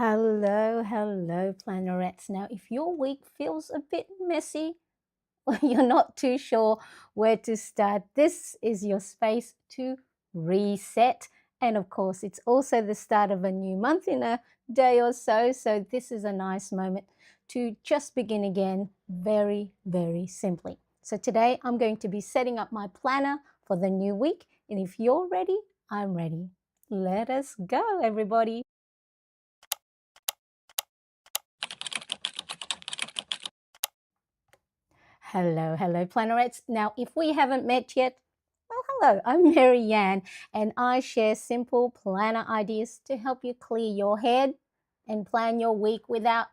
Hello, plannerets. Now, if your week feels a bit messy or you're not too sure where to start, this is your space to reset. And of course, it's also the start of a new month in a day or so. So, this is a nice moment to just begin again very simply. So, today I'm going to be setting up my planner for the new week. And if you're ready, I'm ready. Let us go, everybody. Hello, plannerets. Now, if we haven't met yet, well, hello, I'm Marianne, and I share simple planner ideas to help you clear your head and plan your week without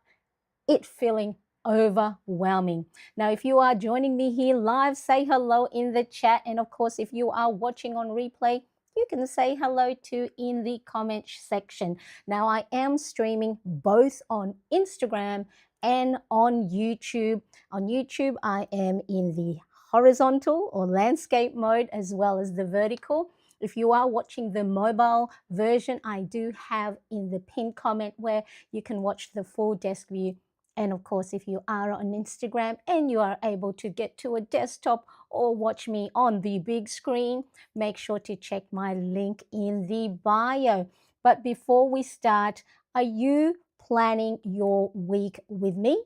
it feeling overwhelming. Now, if you are joining me here live, say hello in the chat. And of course, if you are watching on replay, you can say hello too in the comment section. Now, I am streaming both on Instagram and on YouTube. On YouTube, I am in the horizontal or landscape mode as well as the vertical. If you are watching the mobile version, I do have in the pinned comment where you can watch the full desk view. And of course, if you are on Instagram and you are able to get to a desktop or watch me on the big screen, make sure to check my link in the bio. But before we start, are you planning your week with me?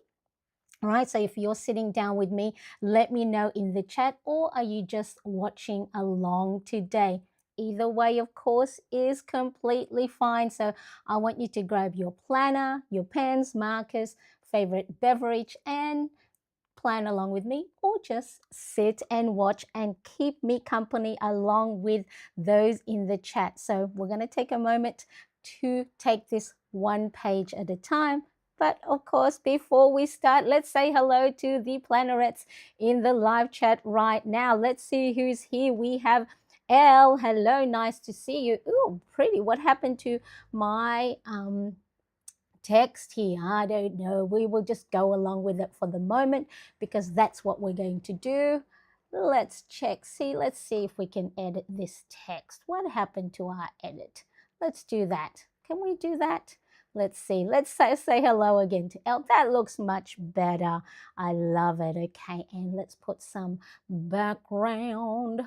All right, so if you're sitting down with me, let me know in the chat, or are you just watching along today? Either way, of course, is completely fine. So I want you to grab your planner, your pens, markers, favorite beverage, and plan along with me, or just sit and watch and keep me company along with those in the chat. So we're going to take a moment to take this one page at a time. But of course, before we start, let's say hello to the plannerets in the live chat right now. Let's see who's here. We have Elle. Hello, nice to see you. Ooh, pretty. What happened to my text here? I don't know. We will just go along with it for the moment because that's what we're going to do. Let's check. Let's see if we can edit this text. What happened to our edit? Let's do that. Can we do that? Let's see. Let's say hello again to Elle. That looks much better. I love it. Okay, and let's put some background.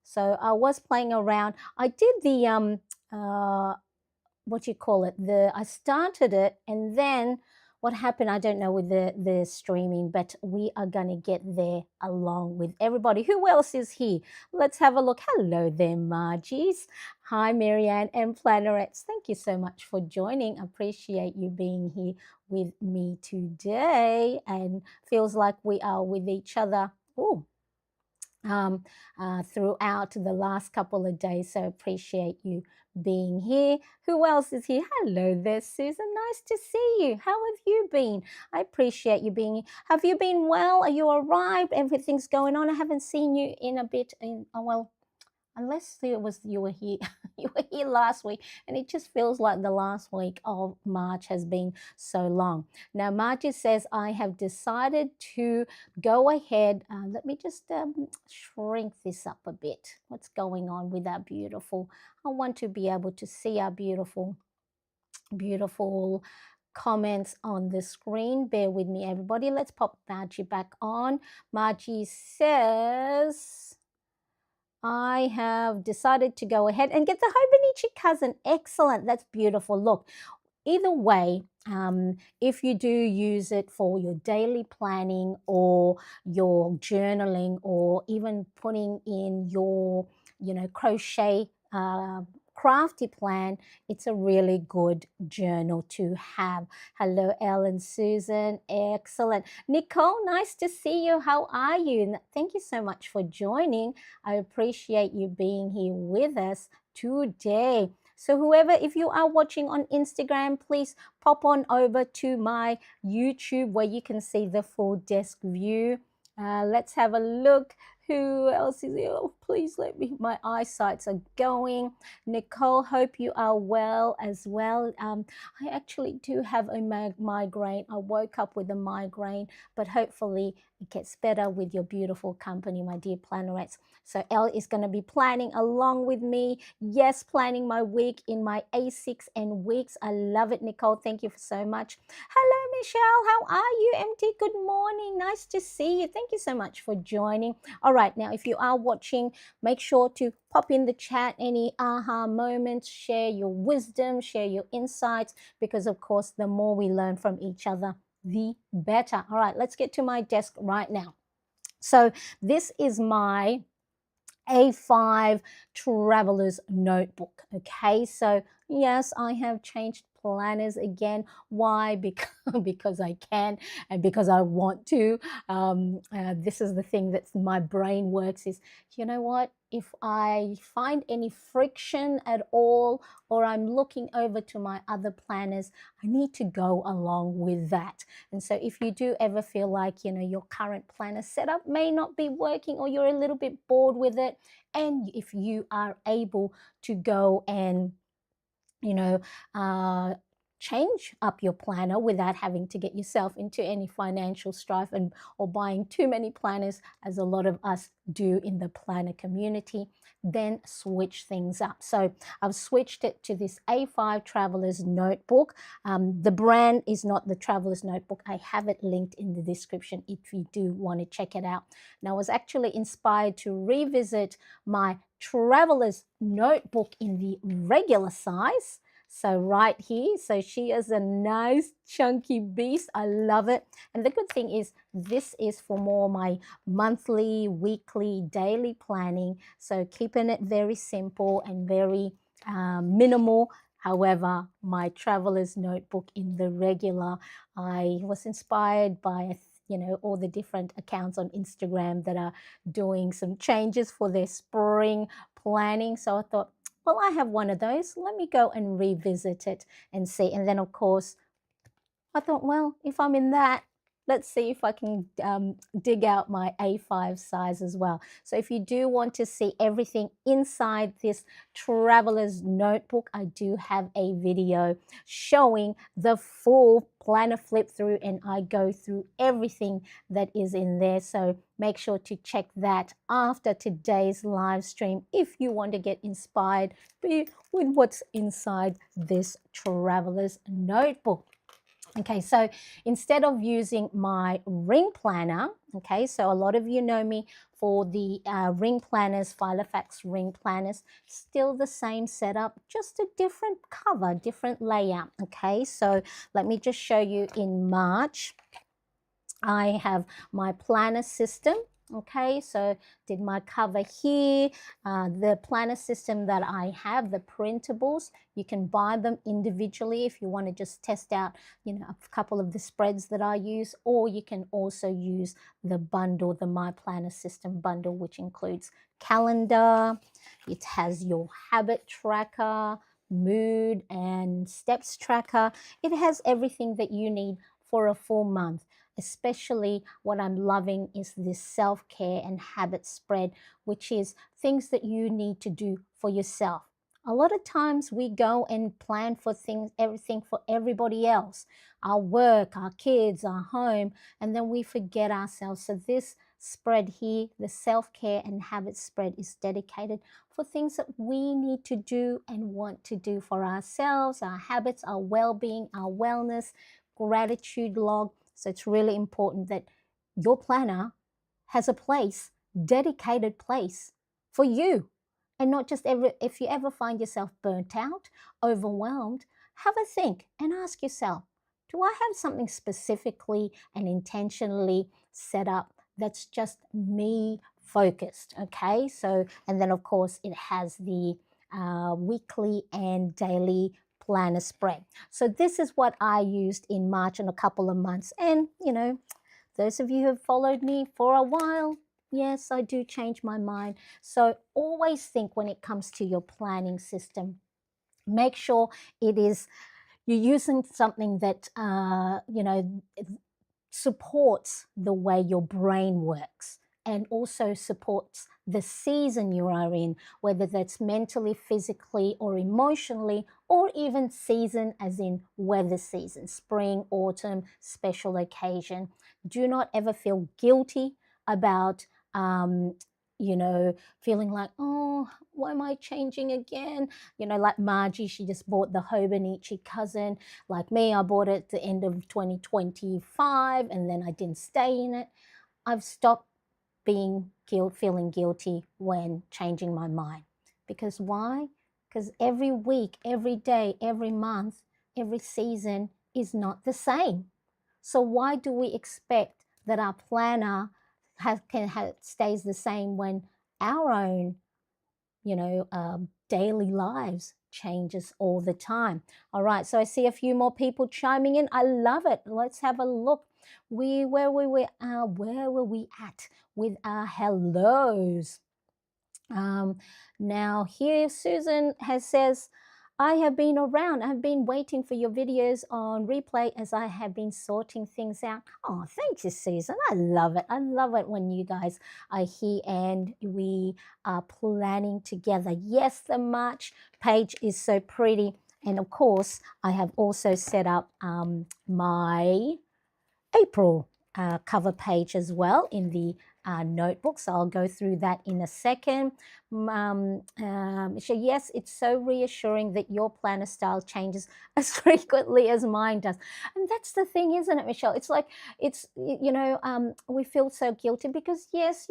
So I was playing around. I did the what you call it, I started it, and then what happened, I don't know, with the streaming, but we are going to get there along with everybody. Who else is here? Let's have a look. Hello there, Margies. Hi, Marianne and plannerets. Thank you so much for joining. Appreciate you being here with me today, and feels like we are with each other throughout the last couple of days. So appreciate you being here. Who else is here? Hello there, Susan. Nice to see you. How have you been? I appreciate you being here. Have you been well? Are you all right? Everything's going on? I haven't seen you in a bit. Well, unless it was you were here you were here last week, and it just feels like the last week of March has been so long. Now Margie says, I have decided to go ahead, let me just shrink this up a bit. What's going on with our beautiful, I want to be able to see our beautiful comments on the screen. Bear with me, everybody. Let's pop Margie back on. Margie says, I have decided to go ahead and get the Hobonichi cousin. Excellent. That's beautiful. Look, either way, if you do use it for your daily planning or your journaling, or even putting in your, crochet crafty plan, it's a really good journal to have. Hello, Ellen, Susan. Excellent. Nicole, nice to see you. How are you? And thank you so much for joining. I appreciate you being here with us today. So whoever, if you are watching on Instagram, please pop on over to my YouTube where you can see the full desk view. Let's have a look. Who else is here? Oh, please let me. My eyesights are going. Nicole, hope you are well as well. I actually do have a migraine. I woke up with a migraine, but hopefully it gets better with your beautiful company, my dear plannerets. So Elle is going to be planning along with me. Yes, planning my week in my A6 and weeks. I love it, Nicole. Thank you so much. Hello, Michelle. How are you, MT? Good morning. Nice to see you. Thank you so much for joining. All right, now if you are watching, make sure to pop in the chat any aha moments, share your wisdom, share your insights, because of course, the more we learn from each other, the better. All right, let's get to my desk right now. So this is my A5 traveler's notebook. Okay, so yes, I have changed planners again. Why? Because I can and because I want to. This is the thing that my brain works is, you know what? If I find any friction at all, or I'm looking over to my other planners, I need to go along with that. And so if you do ever feel like, you know, your current planner setup may not be working, or you're a little bit bored with it, and if you are able to go and, you know, change up your planner without having to get yourself into any financial strife and or buying too many planners, as a lot of us do in the planner community, then switch things up. So I've switched it to this A5 Traveler's Notebook. The brand is not the Traveler's Notebook. I have it linked in the description if you do want to check it out. Now, I was actually inspired to revisit my Traveler's Notebook in the regular size. So right here, so she is a nice chunky beast. I love it. And the good thing is this is for more my monthly, weekly, daily planning. So keeping it very simple and very minimal. However, my traveler's notebook in the regular, I was inspired by, you know, all the different accounts on Instagram that are doing some changes for their spring planning. So I thought, well, I have one of those. Let me go and revisit it and see. And then, of course, I thought, well, if I'm in that, let's see if I can dig out my A5 size as well. So if you do want to see everything inside this traveler's notebook, I do have a video showing the full planner flip through, and I go through everything that is in there. So make sure to check that after today's live stream if you want to get inspired with what's inside this traveler's notebook. Okay, so instead of using my ring planner, okay, so a lot of you know me for the ring planners, Filofax ring planners, still the same setup, just a different cover, different layout, okay? So let me just show you in March. I have my planner system. Okay, so did my cover here. The planner system that I have, the printables, you can buy them individually if you want to just test out, you know, a couple of the spreads that I use, or you can also use the bundle, the My Planner System bundle, which includes calendar, it has your habit tracker, mood and steps tracker. It has everything that you need for a full month. Especially what I'm loving is this self-care and habit spread, which is things that you need to do for yourself. A lot of times we go and plan for things, everything for everybody else, our work, our kids, our home, and then we forget ourselves. So this spread here, the self-care and habit spread, is dedicated for things that we need to do and want to do for ourselves, our habits, our well-being, our wellness, gratitude log. So it's really important that your planner has a place, dedicated place for you. And not just if you ever find yourself burnt out, overwhelmed, have a think and ask yourself, do I have something specifically and intentionally set up that's just me focused? Okay, so, and then of course it has the weekly and daily planner spread. So this is what I used in March in a couple of months. And, you know, those of you who have followed me for a while, yes, I do change my mind. So always think when it comes to your planning system, make sure it is, you're using something that, you know, supports the way your brain works and also supports the season you are in, whether that's mentally, physically, or emotionally, or even season as in weather season, spring, autumn, special occasion. Do not ever feel guilty about, feeling like, oh, why am I changing again? Like Margie, she just bought the Hobonichi cousin. Like me, I bought it at the end of 2025 and then I didn't stay in it. I've stopped feeling guilty when changing my mind. Because why? Because every week, every day, every month, every season is not the same. So why do we expect that our planner stays the same when our own, daily lives changes all the time? All right, so I see a few more people chiming in. I love it. Let's have a look. Where were we at with our hellos? Now here Susan says, I have been around. I've been waiting for your videos on replay as I have been sorting things out. Oh, thank you, Susan. I love it. I love it when you guys are here and we are planning together. Yes, the March page is so pretty. And of course, I have also set up my April cover page as well in the notebook. So I'll go through that in a second. So yes, it's so reassuring that your planner style changes as frequently as mine does. And that's the thing, isn't it, Michelle? It's like, we feel so guilty because yes,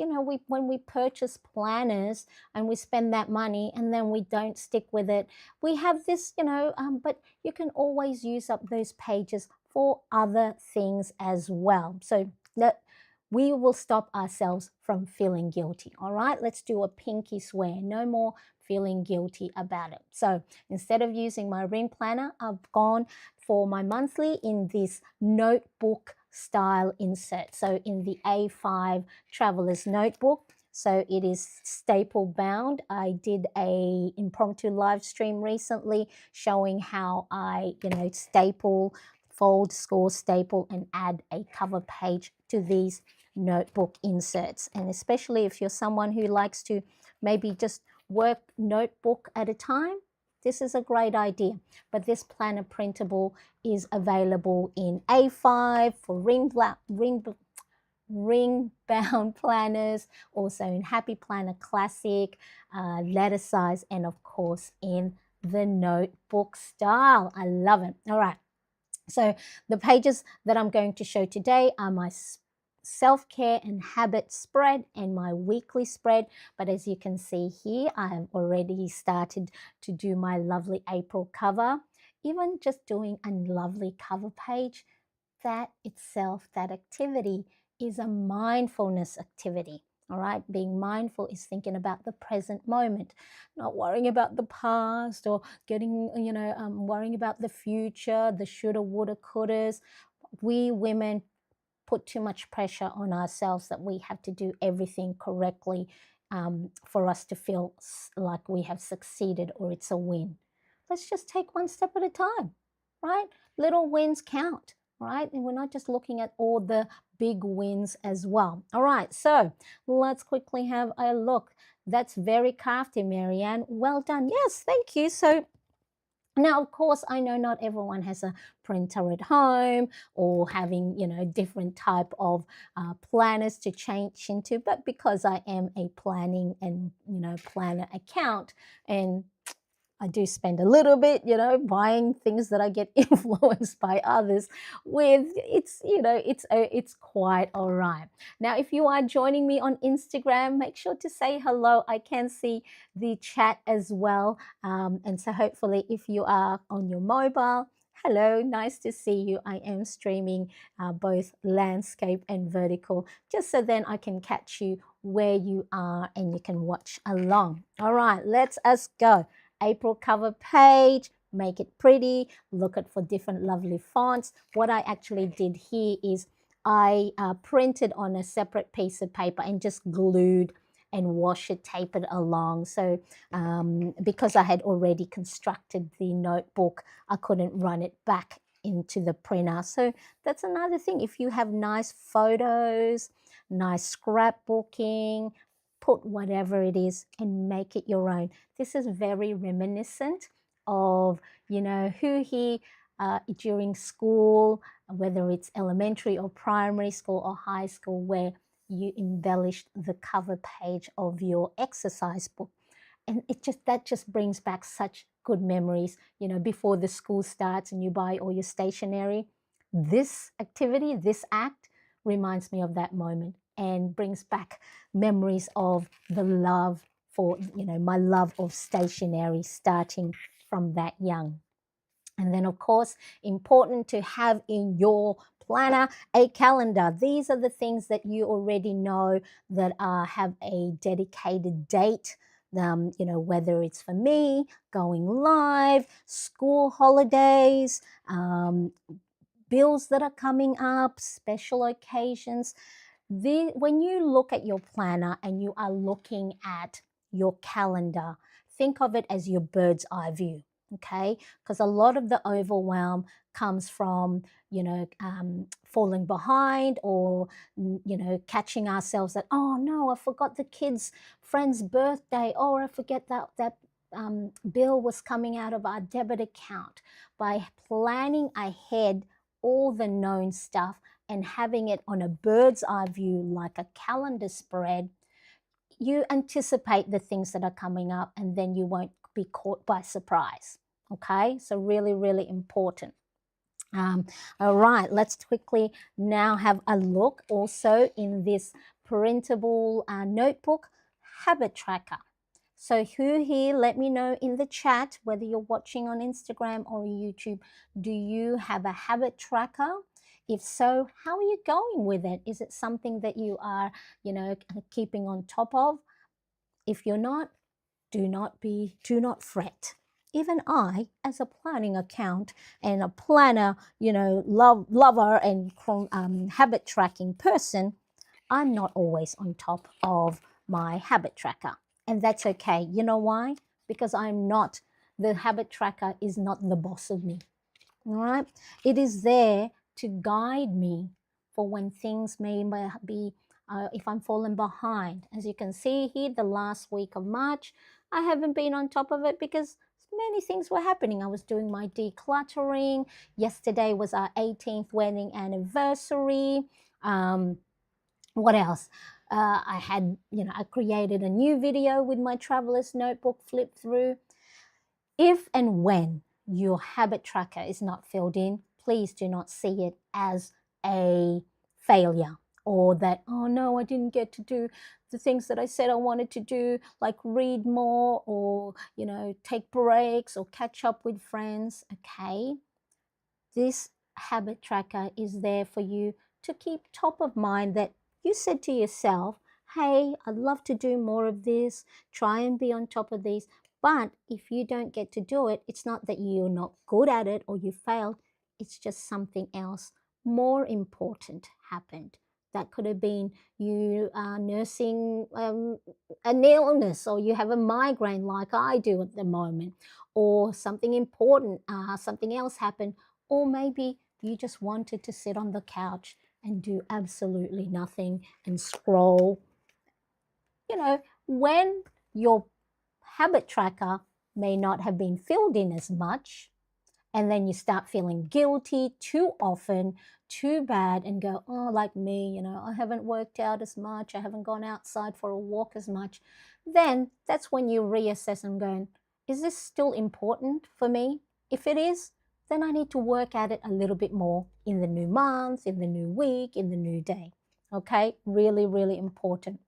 when we purchase planners and we spend that money and then we don't stick with it, we have this, but you can always use up those pages for other things as well. So that we will stop ourselves from feeling guilty. All right, let's do a pinky swear. No more feeling guilty about it. So instead of using my ring planner, I've gone for my monthly in this notebook style insert. So in the A5 Traveler's Notebook. So it is staple bound. I did a impromptu live stream recently showing how I, fold, score, staple, and add a cover page to these notebook inserts. And especially if you're someone who likes to maybe just work notebook at a time, this is a great idea. But this planner printable is available in A5 for ring bound planners, also in Happy Planner Classic, letter size, and of course in the notebook style. I love it. All right. So the pages that I'm going to show today are my self-care and habit spread and my weekly spread. But as you can see here, I have already started to do my lovely April cover. Even just doing a lovely cover page, that itself, that activity is a mindfulness activity. All right, being mindful is thinking about the present moment, not worrying about the past or worrying about the future, the shoulda, woulda, couldas. We women put too much pressure on ourselves that we have to do everything correctly for us to feel like we have succeeded or it's a win. Let's just take one step at a time, right? Little wins count, right? And we're not just looking at all the big wins as well. All right, so let's quickly have a look. That's very crafty, Marianne. Well done. Yes, thank you. So now, of course, I know not everyone has a printer at home or having, different type of planners to change into, but because I am a planning and, planner account, and I do spend a little bit, buying things that I get influenced by others with. It's quite all right. Now, if you are joining me on Instagram, make sure to say hello. I can see the chat as well. And so hopefully if you are on your mobile, hello, nice to see you. I am streaming both landscape and vertical, just so then I can catch you where you are and you can watch along. All right, let's us go. April cover page, make it pretty, look at for different lovely fonts. What I actually did here is I printed on a separate piece of paper and just glued and wash it, tape it along. So because I had already constructed the notebook, I couldn't run it back into the printer. So that's another thing. If you have nice photos, nice scrapbooking, put whatever it is and make it your own. This is very reminiscent of, who he during school, whether it's elementary or primary school or high school, where you embellished the cover page of your exercise book. And that just brings back such good memories, before the school starts and you buy all your stationery. This activity, this act reminds me of that moment and brings back memories of the love for, my love of stationery starting from that young. And then, of course, important to have in your planner a calendar. These are the things that you already know that have a dedicated date. Whether it's for me, going live, school holidays, bills that are coming up, special occasions. When you look at your planner and you are looking at your calendar, think of it as your bird's eye view, okay? Because a lot of the overwhelm comes from, falling behind or, catching ourselves that, oh no, I forgot the kid's friend's birthday, or I forget that bill was coming out of our debit account. By planning ahead all the known stuff and having it on a bird's eye view like a calendar spread, you anticipate the things that are coming up and then you won't be caught by surprise. Okay, so really, really important. All right, let's quickly now have a look also in this printable notebook habit tracker. So who here, let me know in the chat, whether you're watching on Instagram or YouTube, do you have a habit tracker? If so, how are you going with it? Is it something that you are, keeping on top of? If you're not, do not fret. Even I, as a planning account and a planner, lover and habit tracking person, I'm not always on top of my habit tracker. And that's okay. You know why? Because the habit tracker is not the boss of me. All right? It is there to guide me for when things may be, if I'm falling behind. As you can see here, the last week of March, I haven't been on top of it because many things were happening. I was doing my decluttering. Yesterday was our 18th wedding anniversary. What else? I created a new video with my traveler's notebook flip through. If and when your habit tracker is not filled in, please do not see it as a failure or that, oh no, I didn't get to do the things that I said I wanted to do, like read more or, take breaks or catch up with friends. Okay. This habit tracker is there for you to keep top of mind that you said to yourself, hey, I'd love to do more of this, try and be on top of these. But if you don't get to do it, it's not that you're not good at it or you failed. It's just something else more important happened. That could have been you nursing an illness, or you have a migraine like I do at the moment, or something important, something else happened, or maybe you just wanted to sit on the couch and do absolutely nothing and scroll. When your habit tracker may not have been filled in as much, and then you start feeling guilty too often, too bad, and go, oh, like me, I haven't worked out as much, I haven't gone outside for a walk as much. Then that's when you reassess and go, is this still important for me? If it is, then I need to work at it a little bit more in the new month, in the new week, in the new day. Okay, really, really important.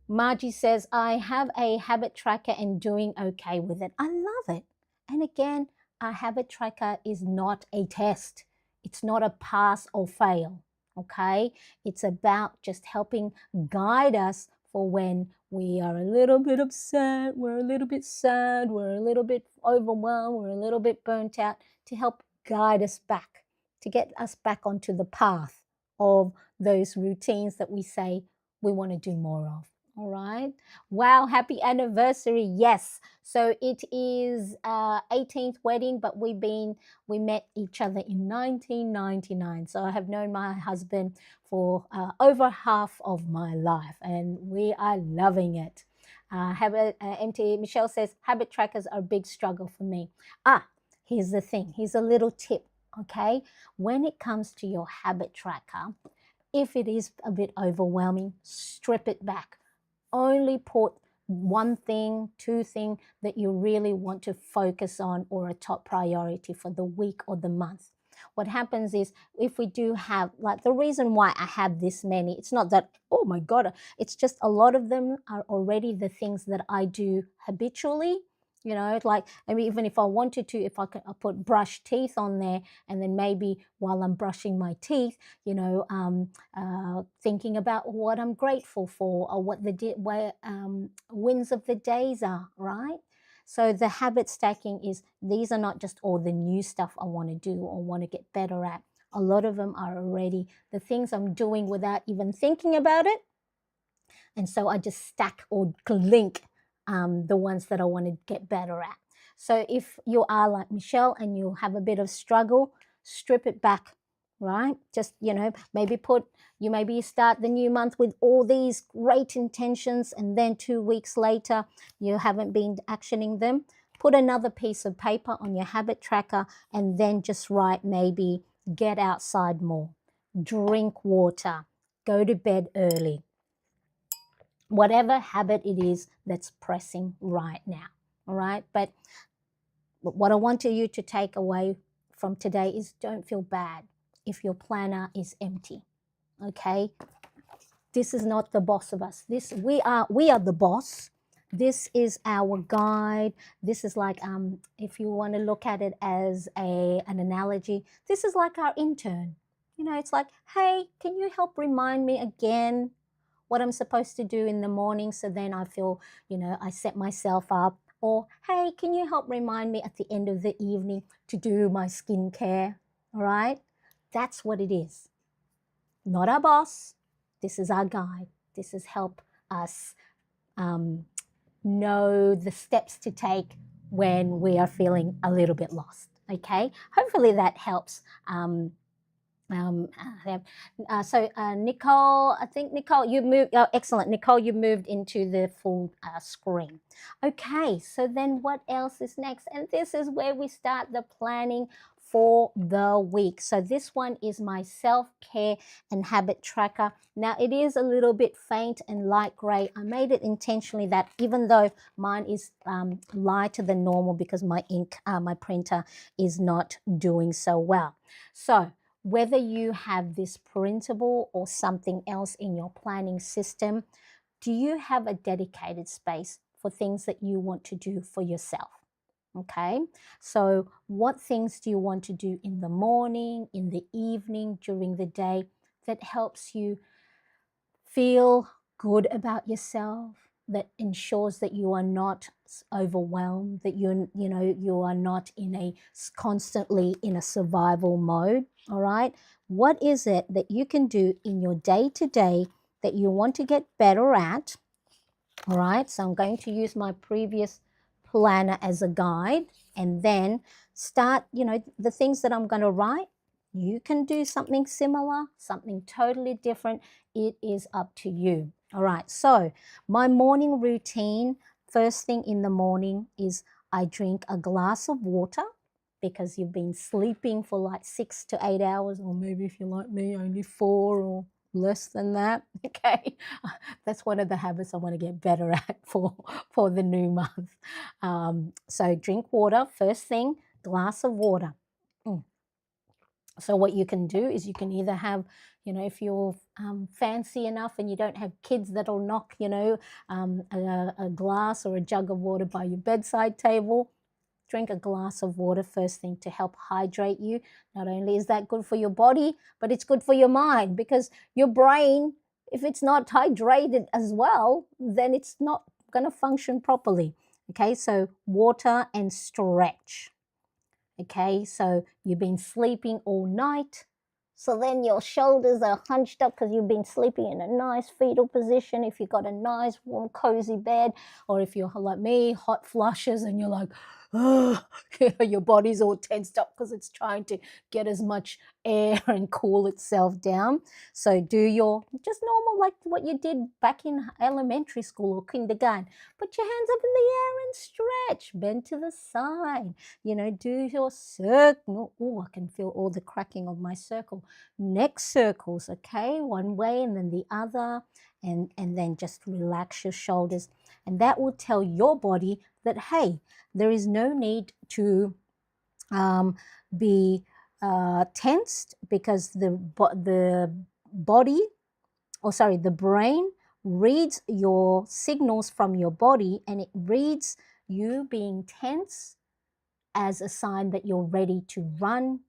Margie says, I have a habit tracker and doing okay with it. I love it. And again, a habit tracker is not a test. It's not a pass or fail, okay? It's about just helping guide us for when we are a little bit upset, we're a little bit sad, we're a little bit overwhelmed, we're a little bit burnt out, to help guide us back, to get us back onto the path of those routines that we say we want to do more of. All right. Wow, happy anniversary. Yes. So it is 18th wedding, but we met each other in 1999. So I have known my husband for over half of my life, and we are loving it. MT Michelle says habit trackers are a big struggle for me. Ah, here's the thing. Here's a little tip. Okay, when it comes to your habit tracker, if it is a bit overwhelming, strip it back. Only put one thing, two things that you really want to focus on or a top priority for the week or the month. What happens is if we do have, like, the reason why I have this many, it's not that, oh my God, it's just a lot of them are already the things that I do habitually. It's like, I mean, even if I wanted to, if I could, I put brush teeth on there, and then maybe while I'm brushing my teeth, thinking about what I'm grateful for or what the wins of the days are, right? So the habit stacking is, these are not just all the new stuff I want to do or want to get better at. A lot of them are already the things I'm doing without even thinking about it. And so I just stack or link the ones that I want to get better at. So if you are like Michelle and you have a bit of struggle, strip it back, right? Just, maybe you start the new month with all these great intentions, and then 2 weeks later, you haven't been actioning them. Put another piece of paper on your habit tracker and then just write, maybe get outside more, drink water, go to bed early, whatever habit it is that's pressing right now. All right. But what I want you to take away from today is, don't feel bad if your planner is empty. Okay. This is not the boss of us. We are the boss. This is our guide. This is like, if you want to look at it as an analogy, this is like our intern. It's like, hey, can you help remind me again what I'm supposed to do in the morning, so then I feel, I set myself up. Or, hey, can you help remind me at the end of the evening to do my skincare? All right? That's what it is. Not our boss. This is our guide. This is help us know the steps to take when we are feeling a little bit lost. Okay? Hopefully that helps. Nicole, I think Nicole, you moved. Oh, excellent, Nicole, you moved into the full screen. Okay, so then what else is next? And this is where we start the planning for the week. So this one is my self-care and habit tracker. Now it is a little bit faint and light gray. I made it intentionally that, even though mine is lighter than normal because my my printer is not doing so well. So whether you have this printable or something else in your planning system, do you have a dedicated space for things that you want to do for yourself? Okay, so what things do you want to do in the morning, in the evening, during the day that helps you feel good about yourself, that ensures that you are not overwhelmed, that you are not constantly in a survival mode? All right, what is it that you can do in your day-to-day that you want to get better at? All right, so I'm going to use my previous planner as a guide, and then start, the things that I'm going to write. You can do something similar, something totally different. It is up to you. All right, so my morning routine, first thing in the morning is I drink a glass of water, because you've been sleeping for like 6 to 8 hours, or maybe if you're like me, only 4 or less than that. Okay, that's one of the habits I want to get better at for the new month. So drink water first thing, glass of water. So what you can do is you can either have, if you're fancy enough and you don't have kids that'll knock, a glass or a jug of water by your bedside table, drink a glass of water first thing to help hydrate you. Not only is that good for your body, but it's good for your mind, because your brain, if it's not hydrated as well, then it's not going to function properly. Okay, so water and stretch. Okay, so you've been sleeping all night, So then your shoulders are hunched up because you've been sleeping in a nice fetal position. If you've got a nice, warm, cozy bed, or if you're like me, hot flushes and you're like, oh, your body's all tensed up because it's trying to get as much air and cool itself down. So do your just normal, like what you did back in elementary school or kindergarten. Put your hands up in the air and stretch, bend to the side. Do your circle. Oh, I can feel all the cracking of my circle. Neck circles, okay? One way and then the other. And then just relax your shoulders. And that will tell your body that, hey, there is no need to be tensed because the body, the brain reads your signals from your body, and it reads you being tense as a sign that you're ready to run,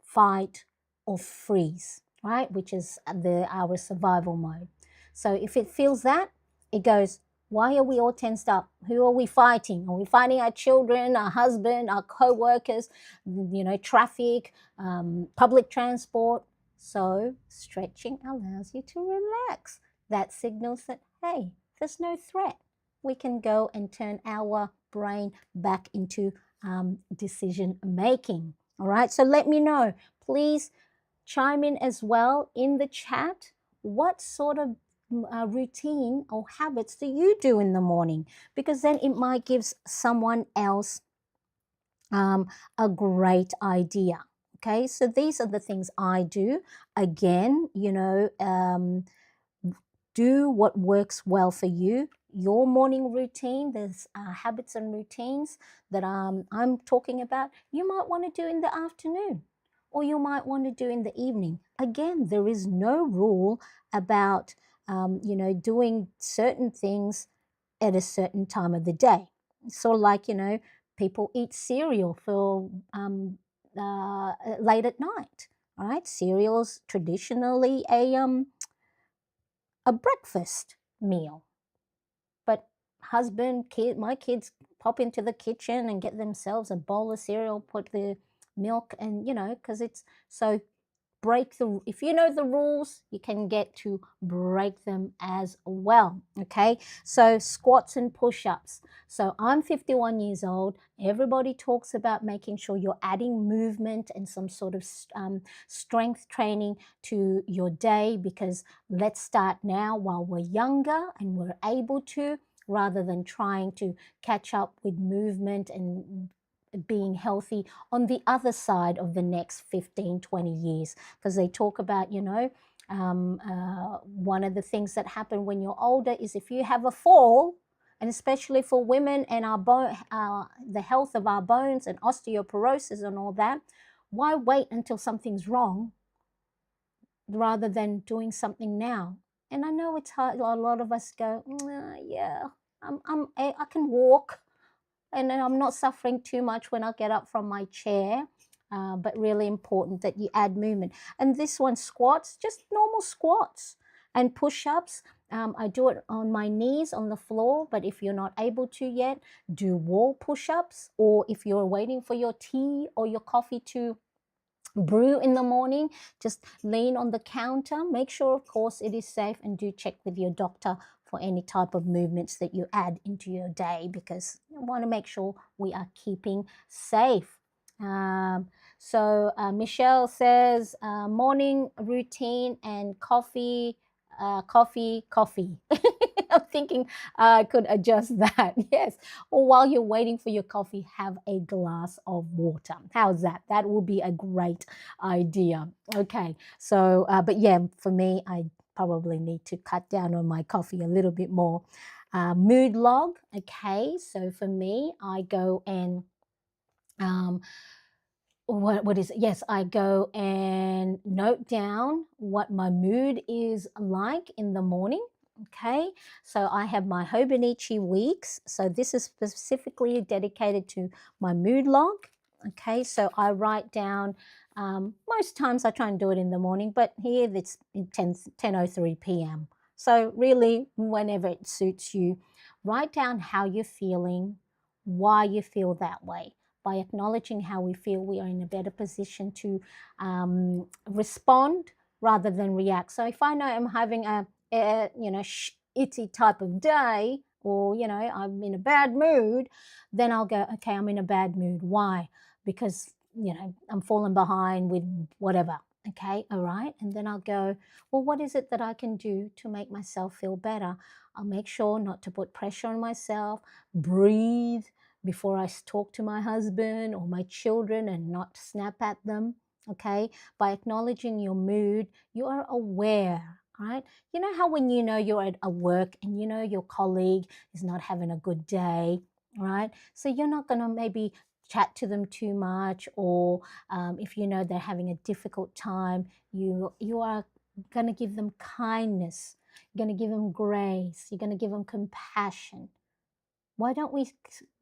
fight, or freeze, right? Which is our survival mode. So if it feels that, it goes, why are we all tensed up? Who are we fighting? Are we fighting our children, our husband, our co-workers, traffic, public transport? So stretching allows you to relax. That signals that, hey, there's no threat. We can go and turn our brain back into decision making. All right, so let me know. Please chime in as well in the chat. What sort of routine or habits do you do in the morning? Because then it might give someone else a great idea. Okay, so these are the things I do. Again, do what works well for you. Your morning routine, there's habits and routines that I'm talking about, you might want to do in the afternoon, or you might want to do in the evening. Again, there is no rule about, doing certain things at a certain time of the day. Sort of like, people eat cereal for late at night, right? Cereal's traditionally a breakfast meal. But my kids pop into the kitchen and get themselves a bowl of cereal, put the milk, and because it's so if you know the rules, you can get to break them as well. Okay, so squats and push-ups. So I'm 51 years old. Everybody talks about making sure you're adding movement and some sort of strength training to your day, because let's start now while we're younger and we're able to, rather than trying to catch up with movement and being healthy on the other side of the next 15, 20 years. Because they talk about, one of the things that happen when you're older is if you have a fall, and especially for women and the health of our bones and osteoporosis and all that, why wait until something's wrong rather than doing something now? And I know it's hard. A lot of us go, yeah, I can walk, and I'm not suffering too much when I get up from my chair. But really important that you add movement. And this one, squats, just normal squats and push-ups. I do it on my knees on the floor, but if you're not able to yet, do wall push-ups, or if you're waiting for your tea or your coffee to brew in the morning, just lean on the counter. Make sure, of course, it is safe, and do check with your doctor for any type of movements that you add into your day, because you want to make sure we are keeping safe. So Michelle says morning routine and coffee. I'm thinking I could adjust that. Yes. Or while you're waiting for your coffee, have a glass of water. How's that? That will be a great idea. Okay. So, but yeah, for me, I probably need to cut down on my coffee a little bit more. Mood log. Okay. So for me, I go and what is it? Yes, I go and note down what my mood is like in the morning. Okay, so I have my Hobonichi weeks. So this is specifically dedicated to my mood log. Okay, so I write down, most times I try and do it in the morning, but here it's 10:03 p.m. So really, whenever it suits you, write down how you're feeling, why you feel that way. by acknowledging how we feel, we are in a better position to respond rather than react. So if I know I'm having a itty type of day, or I'm in a bad mood, then I'll go, okay, I'm in a bad mood. Why? Because I'm falling behind with whatever. Okay, all right. And then I'll go, well, what is it that I can do to make myself feel better? I'll make sure not to put pressure on myself, breathe before I talk to my husband or my children and not snap at them. Okay, by acknowledging your mood, you are aware, right? You know how when you're at a work and your colleague is not having a good day, right? So you're not going to maybe chat to them too much, or if they're having a difficult time, you are going to give them kindness, you're going to give them grace, you're going to give them compassion. Why don't we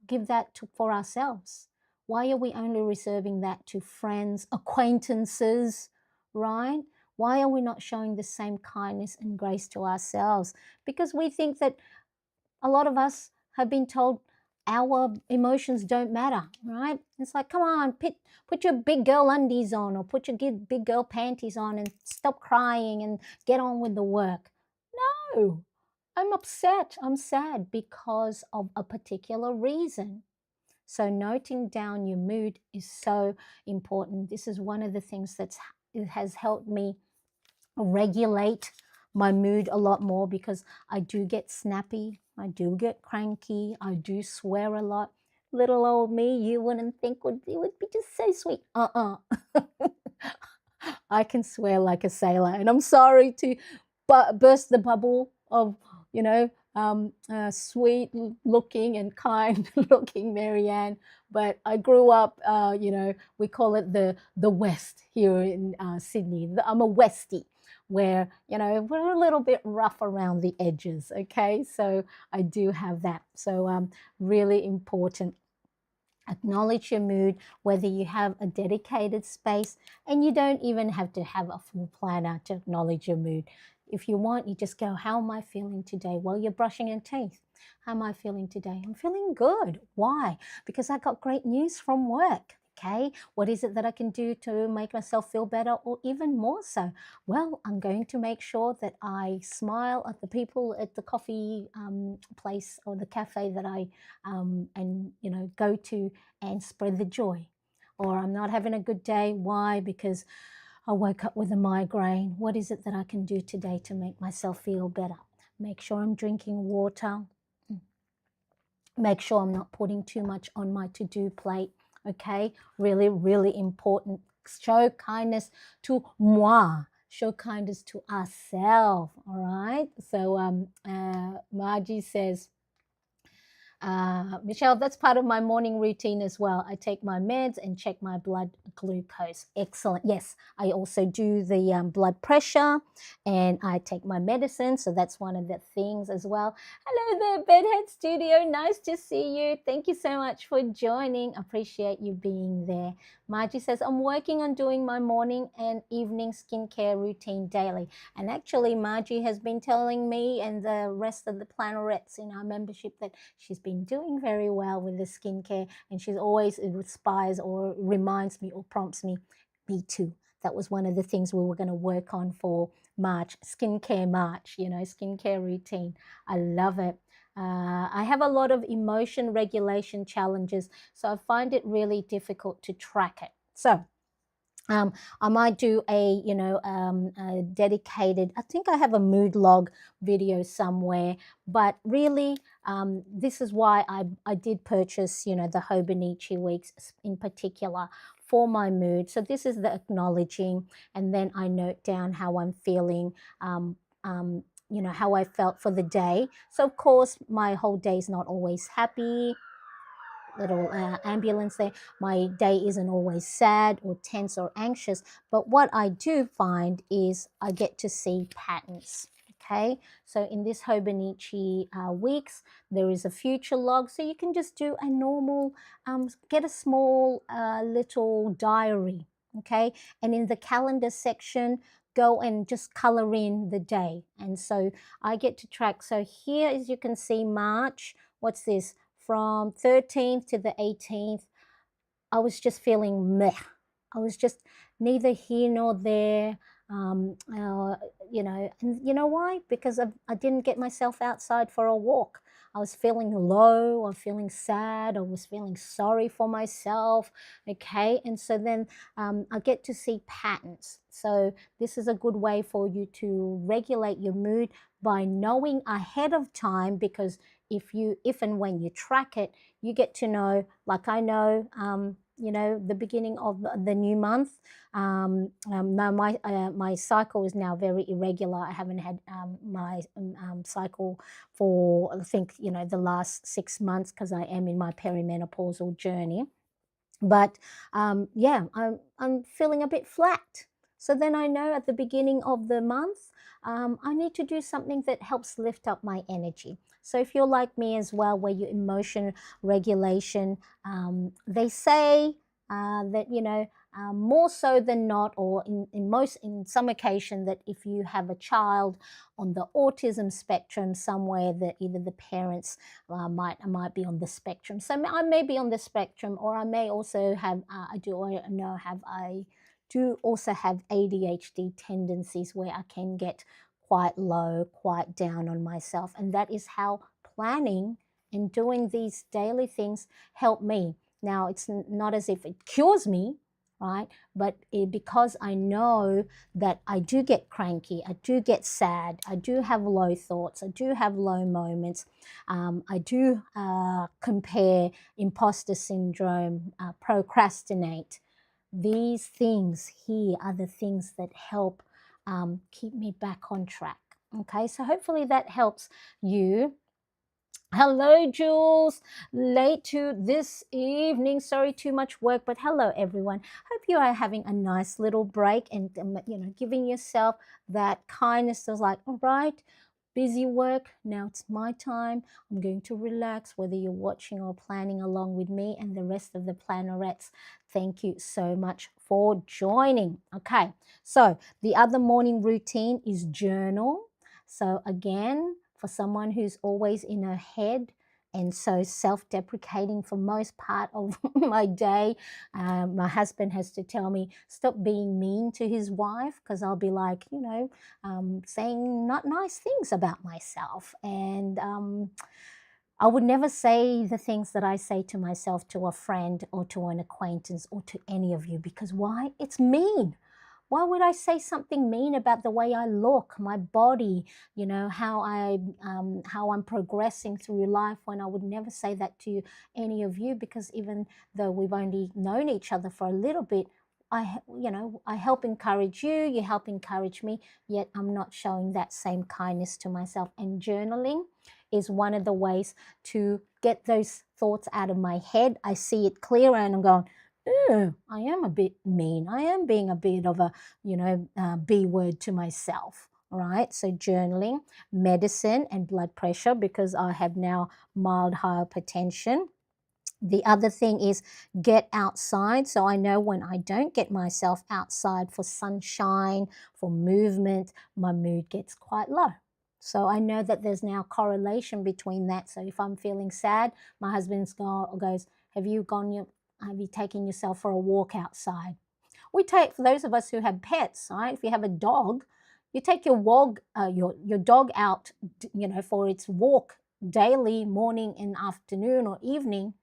give that for ourselves? Why are we only reserving that to friends, acquaintances, right? Why are we not showing the same kindness and grace to ourselves? Because we think that a lot of us have been told our emotions don't matter, right? It's like, come on, put your big girl undies on, or put your big girl panties on and stop crying and get on with the work. No, I'm upset, I'm sad because of a particular reason. So noting down your mood is so important. This is one of the things it has helped me regulate my mood a lot more, because I do get snappy, I do get cranky, I do swear a lot. Little old me, you wouldn't think it would be just so sweet. I can swear like a sailor, and I'm sorry to burst the bubble of sweet looking and kind looking Marianne, but I grew up, we call it the West here in Sydney. I'm a Westie, where we're a little bit rough around the edges. Okay, so I do have that. So really important. Acknowledge your mood, whether you have a dedicated space, and you don't even have to have a full planner to acknowledge your mood. If you want, you just go, how am I feeling today? While you're brushing your teeth, how am I feeling today? I'm feeling good. Why? Because I got great news from work. Okay, what is it that I can do to make myself feel better, or even more so? Well, I'm going to make sure that I smile at the people at the coffee place or the cafe that I and go to, and spread the joy. Or I'm not having a good day. Why? Because I woke up with a migraine. What is it that I can do today to make myself feel better? Make sure I'm drinking water. Make sure I'm not putting too much on my to-do plate. Okay, really, really important. Show kindness to moi. Show kindness to ourselves. All right. So Margie says, Michelle, that's part of my morning routine as well. I take my meds and check my blood glucose. Excellent. Yes, I also do the blood pressure, and I take my medicine. So that's one of the things as well. Hello there, Bedhead Studio. Nice to see you. Thank you so much for joining. Appreciate you being there. Margie says, I'm working on doing my morning and evening skincare routine daily. And actually, Margie has been telling me and the rest of the plannerettes in our membership that she's been doing very well with the skincare, and she's always inspires or reminds me or prompts me too. That was one of the things we were going to work on for March, skincare March, skincare routine. I love it. I have a lot of emotion regulation challenges, so I find it really difficult to track it. So I might do a dedicated, I think I have a mood log video somewhere, but really this is why I did purchase, the Hobonichi weeks in particular for my mood. So this is the acknowledging, and then I note down how I'm feeling, how I felt for the day. So of course, my whole day is not always happy. Little ambulance there. My day isn't always sad or tense or anxious, but what I do find is I get to see patterns. Okay, so in this Hobonichi weeks, there is a future log, so you can just do a normal, get a small little diary. Okay, and in the calendar section, go and just color in the day. And so I get to track. So here, as you can see, March, what's this? From 13th to the 18th, I was just feeling meh. I was just neither here nor there. Um, uh, and you know why? Because I didn't get myself outside for a walk. I was feeling low, I was feeling sad, I was feeling sorry for myself. Okay, and so then I get to see patterns. So this is a good way for you to regulate your mood by knowing ahead of time, because if and when you track it, you get to know, like I know, the beginning of the new month. Now my cycle is now very irregular. I haven't had my cycle for, I think, the last 6 months, because I am in my perimenopausal journey. But yeah, I'm feeling a bit flat. So then I know at the beginning of the month, I need to do something that helps lift up my energy. So if you're like me as well, where your emotion regulation, they say that, more so than not, or in some occasion, that if you have a child on the autism spectrum somewhere, that either the parents might be on the spectrum. So I may be on the spectrum, or I may also have I do also have ADHD tendencies, where I can get quite low, quite down on myself, and that is how planning and doing these daily things help me. Now, it's not as if it cures me, right? But because I know that I do get cranky, I do get sad, I do have low thoughts, I do have low moments, I do compare, imposter syndrome, procrastinate. These things here are the things that help keep me back on track. Okay, so hopefully that helps you. Hello, Jules. Late to this evening. Sorry, too much work, but hello, everyone. Hope you are having a nice little break and, giving yourself that kindness of like, all right, busy work. Now it's my time. I'm going to relax, whether you're watching or planning along with me and the rest of the plannerettes. Thank you so much for joining. Okay, so the other morning routine is journal. So again, for someone who's always in her head and so self-deprecating for most part of my day, my husband has to tell me, stop being mean to his wife, because I'll be like, saying not nice things about myself. And I would never say the things that I say to myself to a friend or to an acquaintance or to any of you, because why? It's mean. Why would I say something mean about the way I look, my body, how I'm progressing through life, when I would never say that to any of you? Because even though we've only known each other for a little bit, I help encourage you, you help encourage me, yet I'm not showing that same kindness to myself. And journaling is one of the ways to get those thoughts out of my head. I see it clearer and I'm going, I am a bit mean. I am being a bit of a, B word to myself. All right. So journaling, medicine, and blood pressure, because I have now mild hypertension. The other thing is get outside. So I know when I don't get myself outside for sunshine, for movement, my mood gets quite low. So I know that there's now correlation between that. So if I'm feeling sad, my husband goes, have you taken yourself for a walk outside? We take, for those of us who have pets, right? If you have a dog, you take your dog out, for its walk daily, morning and afternoon or evening.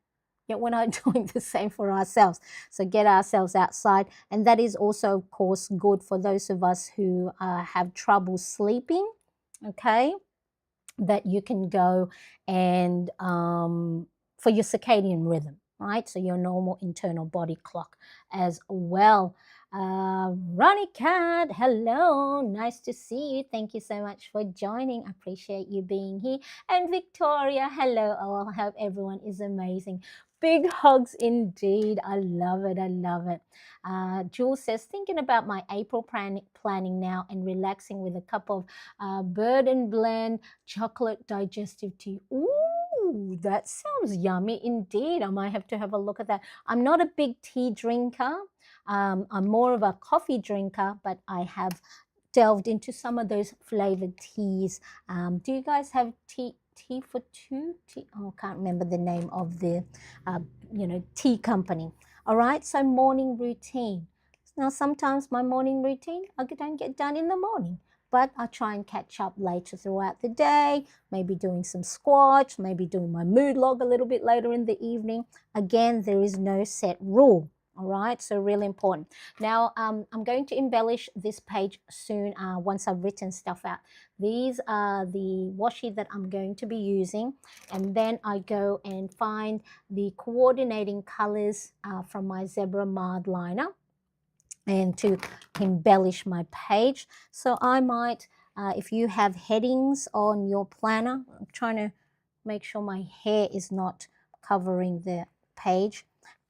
Yet we're not doing the same for ourselves. So get ourselves outside. And that is also, of course, good for those of us who have trouble sleeping, okay? That you can go and for your circadian rhythm, right? So your normal internal body clock as well. Ronnie Cat, hello, nice to see you. Thank you so much for joining. I appreciate you being here. And Victoria, hello. Oh, I hope everyone is amazing. Big hugs indeed. I love it. I love it. Jules says, thinking about my April planning now and relaxing with a cup of Bird and Blend chocolate digestive tea. Ooh, that sounds yummy indeed. I might have to have a look at that. I'm not a big tea drinker. I'm more of a coffee drinker, but I have delved into some of those flavored teas. Do you guys have tea for two? Oh, I can't remember the name of the tea company. All right, so morning routine. Now, sometimes my morning routine, I don't get done in the morning, but I try and catch up later throughout the day, maybe doing some squats, maybe doing my mood log a little bit later in the evening. Again, there is no set rule. All right, so really important. Now, I'm going to embellish this page soon once I've written stuff out. These are the washi that I'm going to be using, and then I go and find the coordinating colors from my zebra mud liner and to embellish my page. So I might, if you have headings on your planner, I'm trying to make sure my hair is not covering the page.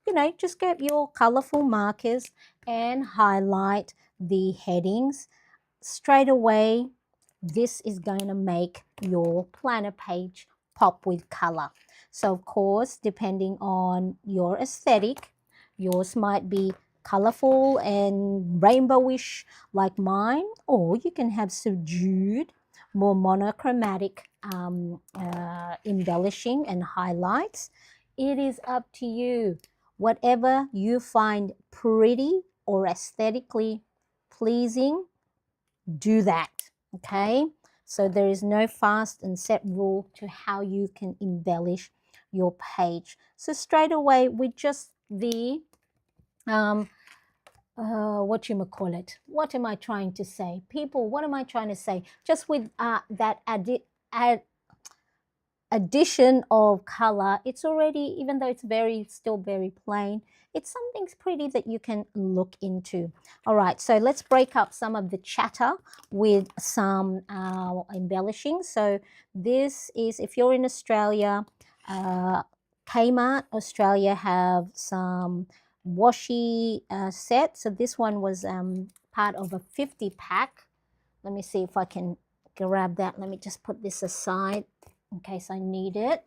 You know, just get your colorful markers and highlight the headings. Straight away, this is going to make your planner page pop with color. So of course, depending on your aesthetic, yours might be colorful and rainbowish like mine, or you can have subdued, more monochromatic embellishing and highlights. It is up to you. Whatever you find pretty or aesthetically pleasing, do that. Okay, so there is no fast and set rule to how you can embellish your page. So straight away with just the what you call it, what am I trying to say, people, what am I trying to say, just with that addition of color, it's already, even though it's still very plain, it's something pretty that you can look into. All right, so let's break up some of the chatter with some embellishing. So this is, if you're in Australia, Kmart Australia have some washi set. So this one was part of a 50 pack. Let me see if I can grab that. Let me just put this aside in case I need it.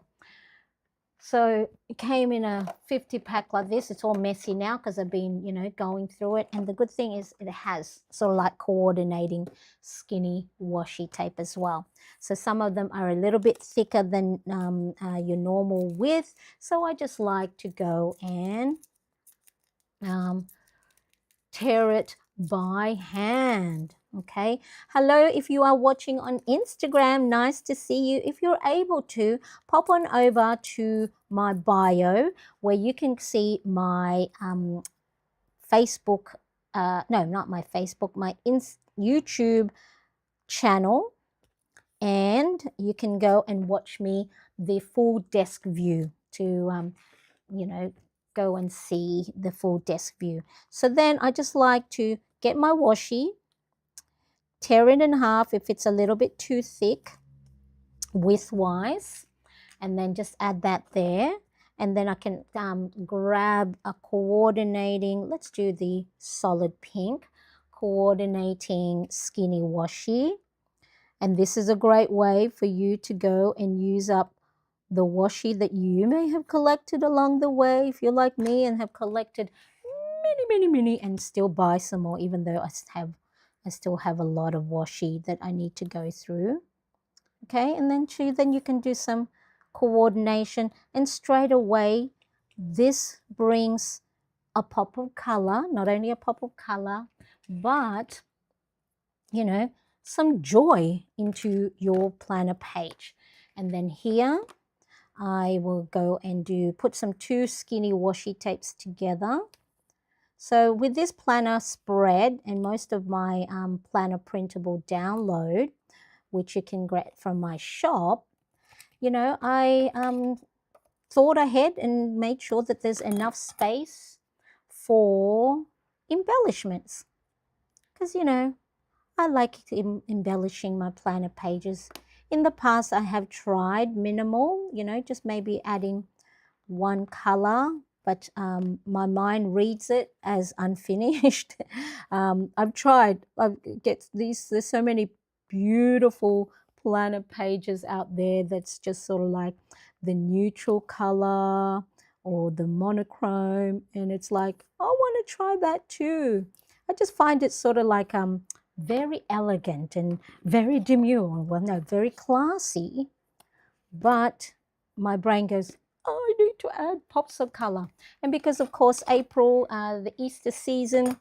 So it came in a 50 pack like this. It's all messy now because I've been, you know, going through it. And the good thing is it has sort of like coordinating skinny washi tape as well. So some of them are a little bit thicker than your normal width. So I just like to go and tear it by hand. Okay, hello, if you are watching on Instagram, nice to see you. If you're able to, pop on over to my bio where you can see my Facebook, no, not my Facebook, my YouTube channel, and you can go and watch me the full desk view to you know, go and see the full desk view. So then I just like to get my washi, tear it in half if it's a little bit too thick widthwise, and then just add that there. And then I can grab a coordinating, let's do the solid pink, coordinating skinny washi. And this is a great way for you to go and use up the washi that you may have collected along the way, if you're like me and have collected many and still buy some more, even though I still have a lot of washi that I need to go through. Okay, and then you can do some coordination, and straight away this brings a pop of color, not only a pop of color, but you know, some joy into your planner page. And then here I will go and put some two skinny washi tapes together. So with this planner spread and most of my planner printable download, which you can get from my shop, you know, I thought ahead and made sure that there's enough space for embellishments. Because, you know, I like embellishing my planner pages. In the past, I have tried minimal, you know, just maybe adding one color, but my mind reads it as unfinished. I've tried. There's so many beautiful planner pages out there that's just sort of like the neutral color or the monochrome, and it's like, I want to try that too. I just find it sort of like very elegant and very demure. Well, no, very classy. But my brain goes, I need to add pops of color. And because, of course, April, the Easter season,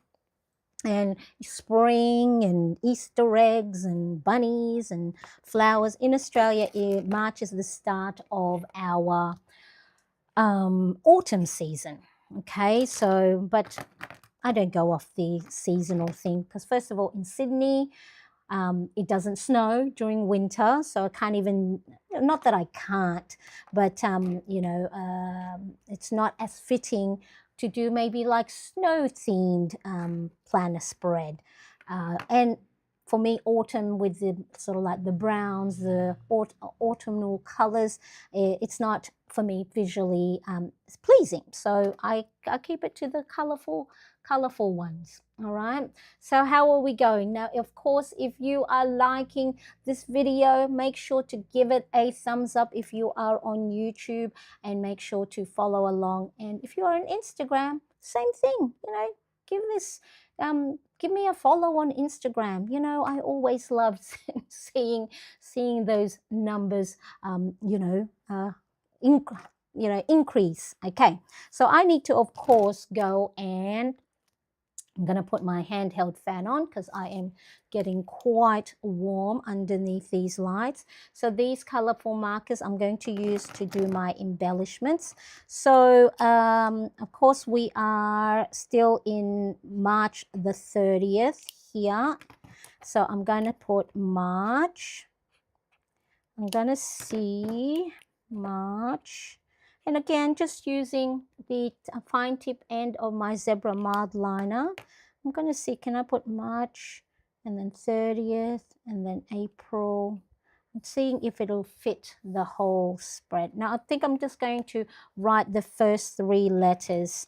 and spring and Easter eggs and bunnies and flowers. In Australia, March is the start of our autumn season. Okay, so, but I don't go off the seasonal thing because, first of all, in Sydney, it doesn't snow during winter, so I can't even, not that I can't, but, it's not as fitting to do maybe like snow-themed planner spread. And for me, autumn with the sort of like the browns, the autumnal colors, it's not for me visually pleasing. So I keep it to the colorful ones. All right. So how are we going? Now, of course, if you are liking this video, make sure to give it a thumbs up if you are on YouTube, and make sure to follow along. And if you are on Instagram, same thing, give me a follow on Instagram. I always love seeing those numbers, increase. Okay. So I need to, of course, go and I'm going to put my handheld fan on because I am getting quite warm underneath these lights. So these colorful markers I'm going to use to do my embellishments. So, of course, we are still in March the 30th here. So I'm going to put March. I'm going to see March. And again, just using the fine tip end of my zebra mark liner, I'm going to see, can I put March and then 30th and then April? I'm seeing if it'll fit the whole spread. Now, I think I'm just going to write the first 3 letters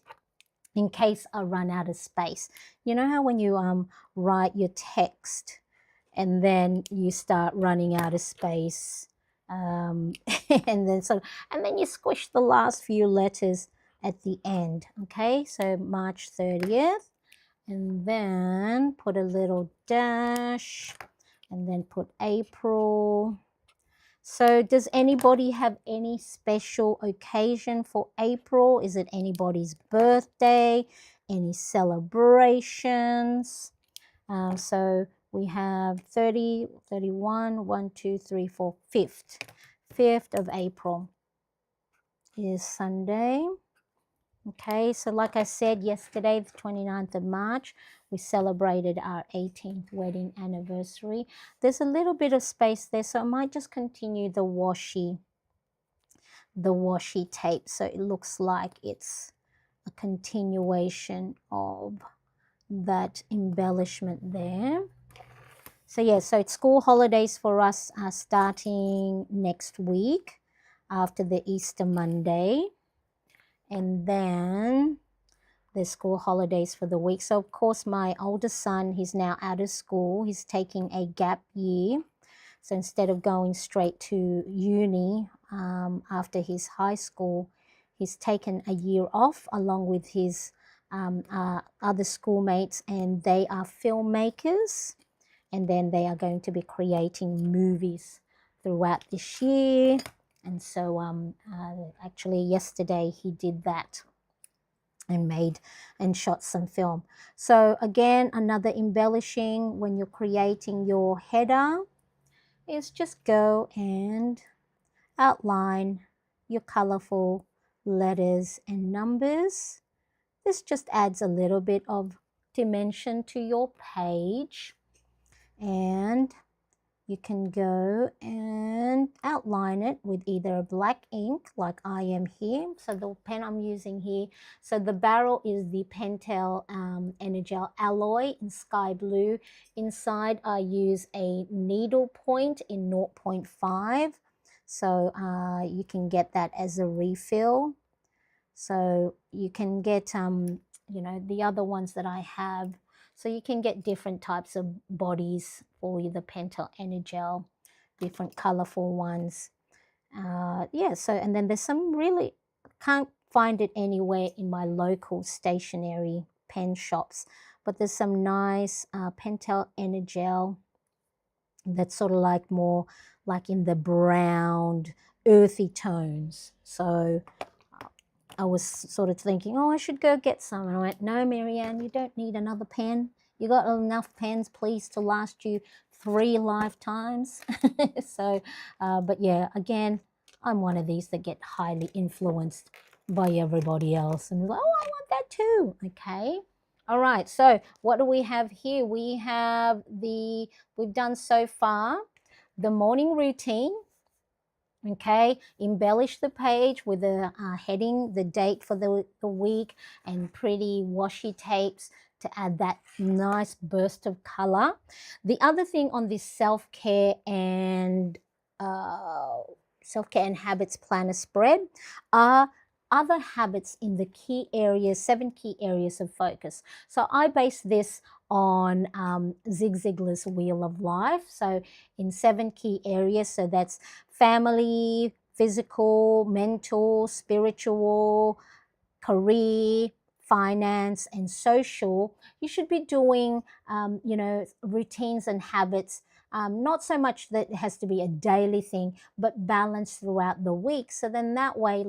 in case I run out of space. You know how when you write your text and then you start running out of space, and then you squish the last few letters at the end. Okay, so March 30th, and then put a little dash, and then put April. So does anybody have any special occasion for April? Is it anybody's birthday? Any celebrations? So we have 30, 31, 1, 2, 3, 4, 5th. 5th of April is Sunday. Okay, so like I said yesterday, the 29th of March, we celebrated our 18th wedding anniversary. There's a little bit of space there, so I might just continue the washi tape, so it looks like it's a continuation of that embellishment there. So yeah, so it's school holidays for us starting next week after the Easter Monday. And then the school holidays for the week. So of course my oldest son, he's now out of school. He's taking a gap year. So instead of going straight to uni after his high school, he's taken a year off along with his other schoolmates, and they are filmmakers. And then they are going to be creating movies throughout this year. And so actually yesterday he did that and made and shot some film. So again, another embellishing when you're creating your header is just go and outline your colorful letters and numbers. This just adds a little bit of dimension to your page. And you can go and outline it with either a black ink like I am here. So the pen I'm using here, so the barrel is the Pentel Energel Alloy in sky blue. Inside I use a needle point in 0.5. So you can get that as a refill. So you can get, the other ones that I have. So you can get different types of bodies for the Pentel Energel, different colorful ones. Yeah, so, and then there's some really, can't find it anywhere in my local stationery pen shops, but there's some nice Pentel Energel that's sort of like more like in the brown, earthy tones. So I was sort of thinking, oh, I should go get some. And I went, no, Marianne, you don't need another pen. You got enough pens, please, to last you 3 lifetimes. So, but yeah, again, I'm one of these that get highly influenced by everybody else. And like, oh, I want that too. Okay. All right. So what do we have here? We have we've done so far the morning routine. Okay, embellish the page with the heading, the date for the week, and pretty washi tapes to add that nice burst of color. The other thing on this uh, self-care and habits planner spread are other habits in the key areas, 7 key areas of focus. So I base this on Zig Ziglar's Wheel of Life. So in 7 key areas, so that's family, physical, mental, spiritual, career, finance, and social. You should be doing, routines and habits. Not so much that it has to be a daily thing, but balanced throughout the week. So then that way,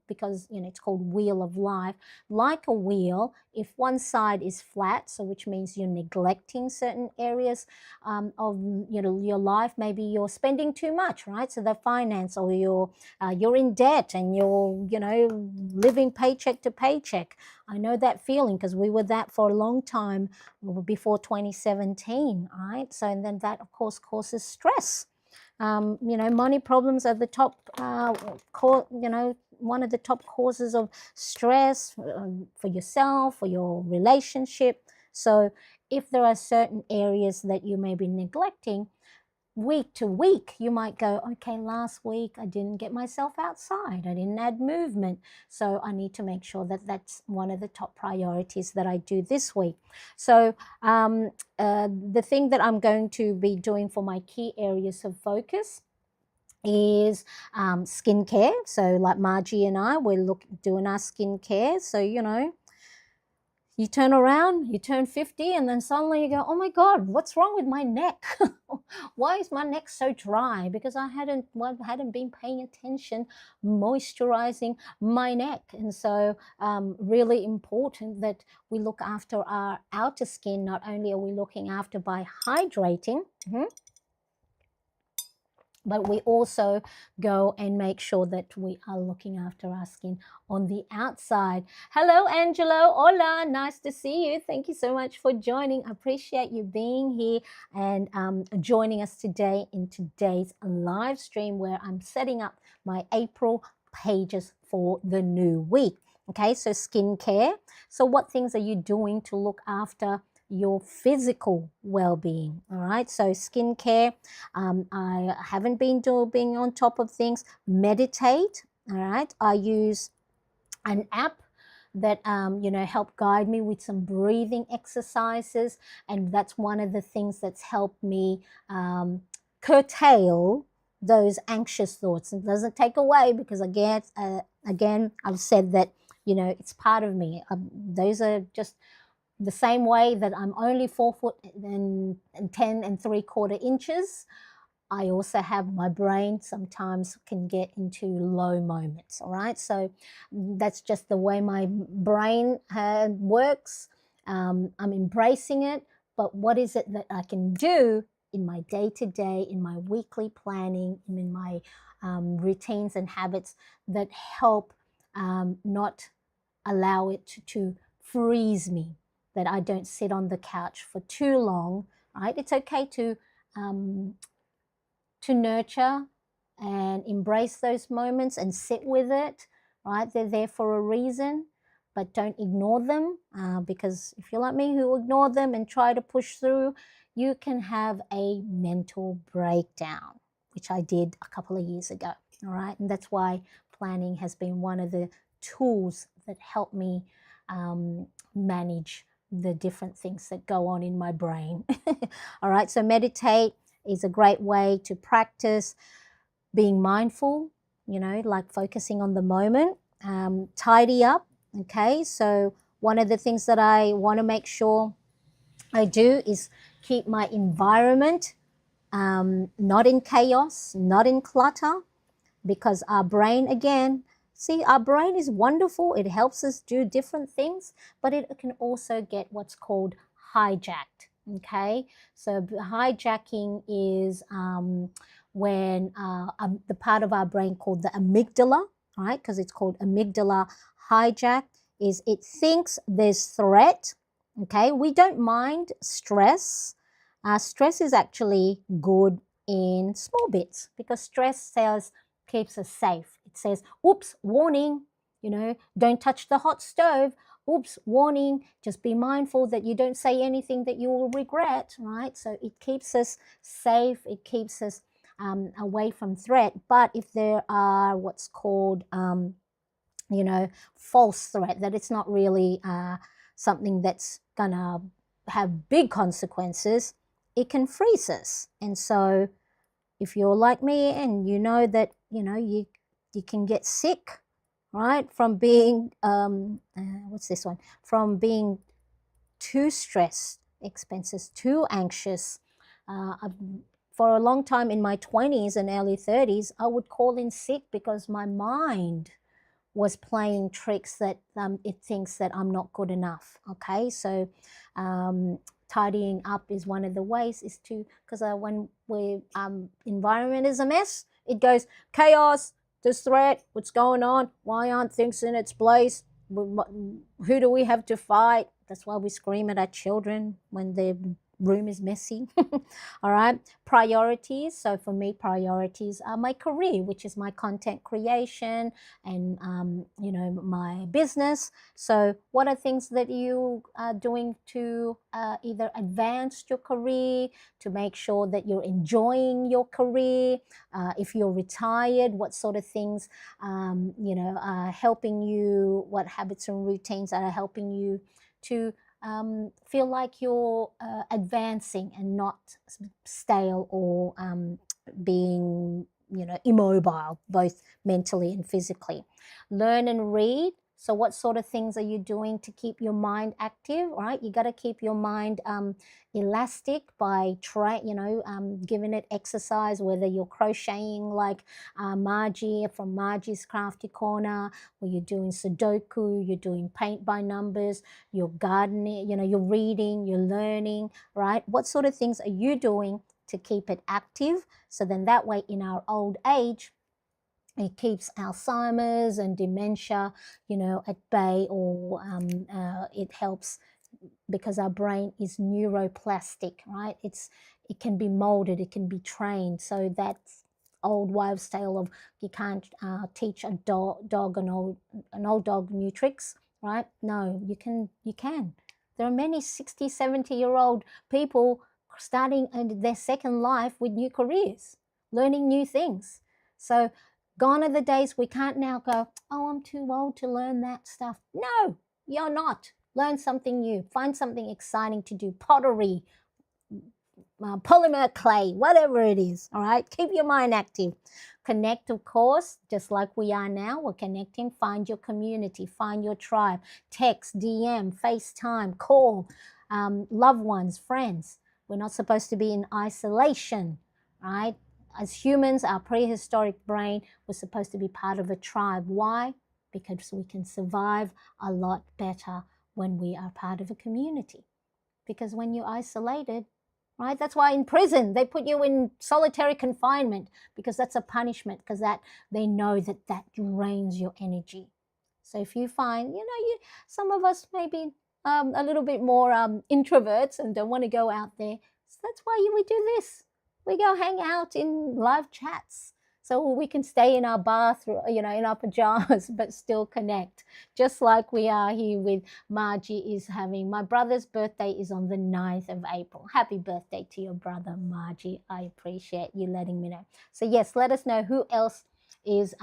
because it's called Wheel of Life, like a wheel, if one side is flat, so which means you're neglecting certain areas of your life, maybe you're spending too much, right? So the finance, or you're in debt and you're living paycheck to paycheck. I know that feeling because we were that for a long time before 2017, right? So and then that of course causes stress. Money problems are the top one of the top causes of stress for yourself, for your relationship. So if there are certain areas that you may be neglecting, week to week, you might go, okay, last week I didn't get myself outside. I didn't add movement. So I need to make sure that that's one of the top priorities that I do this week. So the thing that I'm going to be doing for my key areas of focus is skincare. So like Margie and I, we're doing our skincare. So, you turn around, you turn 50, and then suddenly you go, oh my God, what's wrong with my neck? Why is my neck so dry? Because I hadn't been paying attention, moisturizing my neck. And so really important that we look after our outer skin. Not only are we looking after by hydrating, but we also go and make sure that we are looking after our skin on the outside. Hello, Angelo. Hola. Nice to see you. Thank you so much for joining. I appreciate you being here and joining us today in today's live stream where I'm setting up my April pages for the new week. Okay, so skincare. So what things are you doing to look after your physical well-being? All right, so skincare. I haven't been being on top of things. Meditate. All right, I use an app that help guide me with some breathing exercises, and that's one of the things that's helped me curtail those anxious thoughts. It doesn't take away, because again I've said that it's part of me. Those are just the same way that I'm only 4 foot and 10 3/4 inches. I also have my brain sometimes can get into low moments. All right, so that's just the way my brain works. I'm embracing it, but what is it that I can do in my day-to-day, in my weekly planning, in my routines and habits that help not allow it to freeze me, that I don't sit on the couch for too long, right? It's okay to nurture and embrace those moments and sit with it, right? They're there for a reason, but don't ignore them, because if you're like me who ignore them and try to push through, you can have a mental breakdown, which I did a couple of years ago, all right? And that's why planning has been one of the tools that help me manage the different things that go on in my brain. All right, so meditate is a great way to practice being mindful, like focusing on the moment. Tidy up, okay? So one of the things that I want to make sure I do is keep my environment not in chaos, not in clutter, because our brain, again, See, our brain is wonderful. It helps us do different things, but it can also get what's called hijacked. Okay, so hijacking is when the part of our brain called the amygdala, right? Because it's called amygdala hijack, is it thinks there's threat. Okay, we don't mind stress. Stress is actually good in small bits because stress says keeps us safe. It says, oops, warning, don't touch the hot stove. Oops, warning, just be mindful that you don't say anything that you will regret, right? So it keeps us safe, it keeps us away from threat. But if there are what's called, false threat, that it's not really something that's gonna have big consequences, it can freeze us. And so if you're like me and you know that, you can get sick, right, from being, what's this one? From being too stressed, expenses, too anxious. For a long time in my 20s and early 30s, I would call in sick because my mind was playing tricks that it thinks that I'm not good enough. Okay, so tidying up is one of the ways, is to, because when we environment is a mess, it goes chaos, there's threat, what's going on, why aren't things in its place, who do we have to fight? That's why we scream at our children when their room is messy. All right, priorities. So for me, priorities are my career, which is my content creation and my business. So what are things that you are doing to either advance your career, to make sure that you're enjoying your career? If you're retired, what sort of things are helping you? What habits and routines are helping you to feel like you're advancing and not stale or being immobile, both mentally and physically. Learn and read. So what sort of things are you doing to keep your mind active, right? You got to keep your mind elastic by giving it exercise, whether you're crocheting like Margie from Margie's Crafty Corner, or you're doing Sudoku, you're doing paint by numbers, you're gardening, you're reading, you're learning, right? What sort of things are you doing to keep it active? So then that way in our old age, it keeps Alzheimer's and dementia, at bay, or it helps because our brain is neuroplastic, right? It can be molded, it can be trained. So that's old wives' tale of you can't teach a dog an old dog new tricks, right? No, you can. There are many 60, 70-year-old people starting their second life with new careers, learning new things. So gone are the days we can't now go, oh, I'm too old to learn that stuff. No, you're not. Learn something new. Find something exciting to do. Pottery, polymer clay, whatever it is. All right. Keep your mind active. Connect, of course, just like we are now. We're connecting. Find your community. Find your tribe. Text, DM, FaceTime, call loved ones, friends. We're not supposed to be in isolation, right? As humans, our prehistoric brain was supposed to be part of a tribe. Why? Because we can survive a lot better when we are part of a community. Because when you're isolated, right, that's why in prison they put you in solitary confinement, because that's a punishment, because that they know that drains your energy. So if you find, some of us may be a little bit more introverts and don't want to go out there, so that's why we do this. We go hang out in live chats so we can stay in our bathroom, in our pajamas, but still connect. Just like we are here with Margie is having. My brother's birthday is on the 9th of April. Happy birthday to your brother, Margie. I appreciate you letting me know. So yes, let us know who else is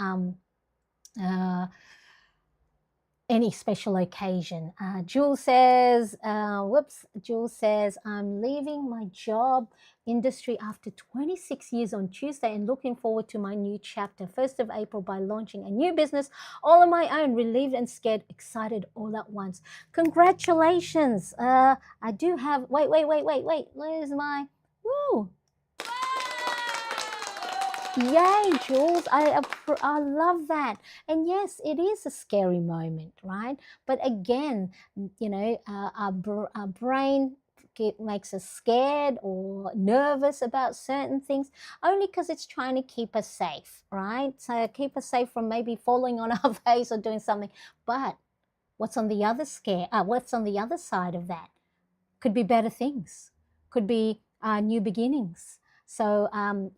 any special occasion. Jules says, Jules says, I'm leaving my job industry after 26 years on Tuesday and looking forward to my new chapter, 1st of April, by launching a new business all on my own, relieved and scared, excited all at once. Congratulations. I do have, wait, where's my, woo. Yay, Jules. I love that. And yes, it is a scary moment, right? But again, our brain makes us scared or nervous about certain things only because it's trying to keep us safe, right? So keep us safe from maybe falling on our face or doing something. But what's on the other side of that? Could be better things, could be new beginnings. So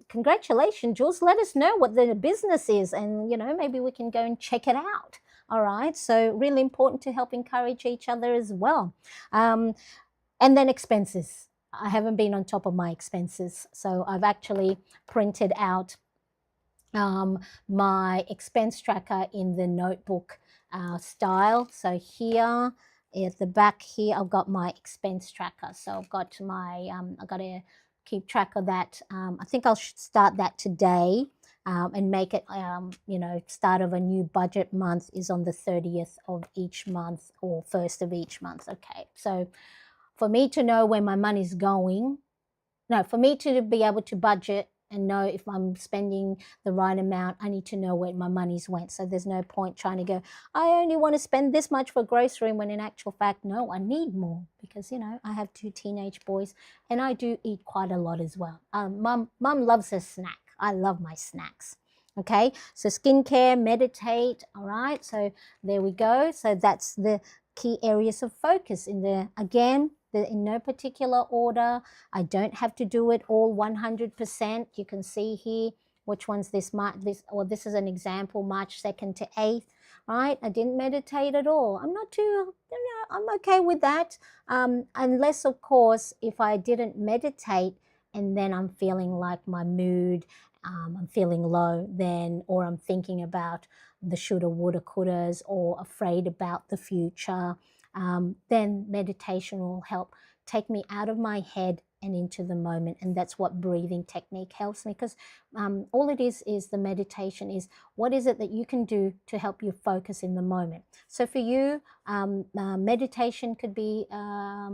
congratulations, Jules. Let us know what the business is, and maybe we can go and check it out. All right. So really important to help encourage each other as well. Um, and then expenses. I haven't been on top of my expenses, so I've actually printed out um, my expense tracker in the notebook style. So here at the back here, I've got my expense tracker. So I've got I've got to keep track of that. I think I'll start that today and make it, start of a new budget month is on the 30th of each month or 1st of each month. Okay, so for me to know where my money's going, no, for me to be able to budget and know if I'm spending the right amount, I need to know where my money's went. So there's no point trying to go, I only want to spend this much for grocery, when in actual fact, no, I need more because, I have 2 teenage boys and I do eat quite a lot as well. Mum loves her snack. I love my snacks. Okay, so skincare, meditate. All right, so there we go. So that's the key areas of focus in no particular order. I don't have to do it all 100%. You can see here which one's this is an example, March 2nd to 8th, right? I didn't meditate at all. I'm okay with that. Unless, of course, if I didn't meditate and then I'm feeling like my mood, I'm feeling low then, or I'm thinking about the shoulda, woulda, couldas, or afraid about the future, then meditation will help take me out of my head and into the moment. And that's what breathing technique helps me, because all it is the meditation is what is it that you can do to help you focus in the moment. So for you, meditation could be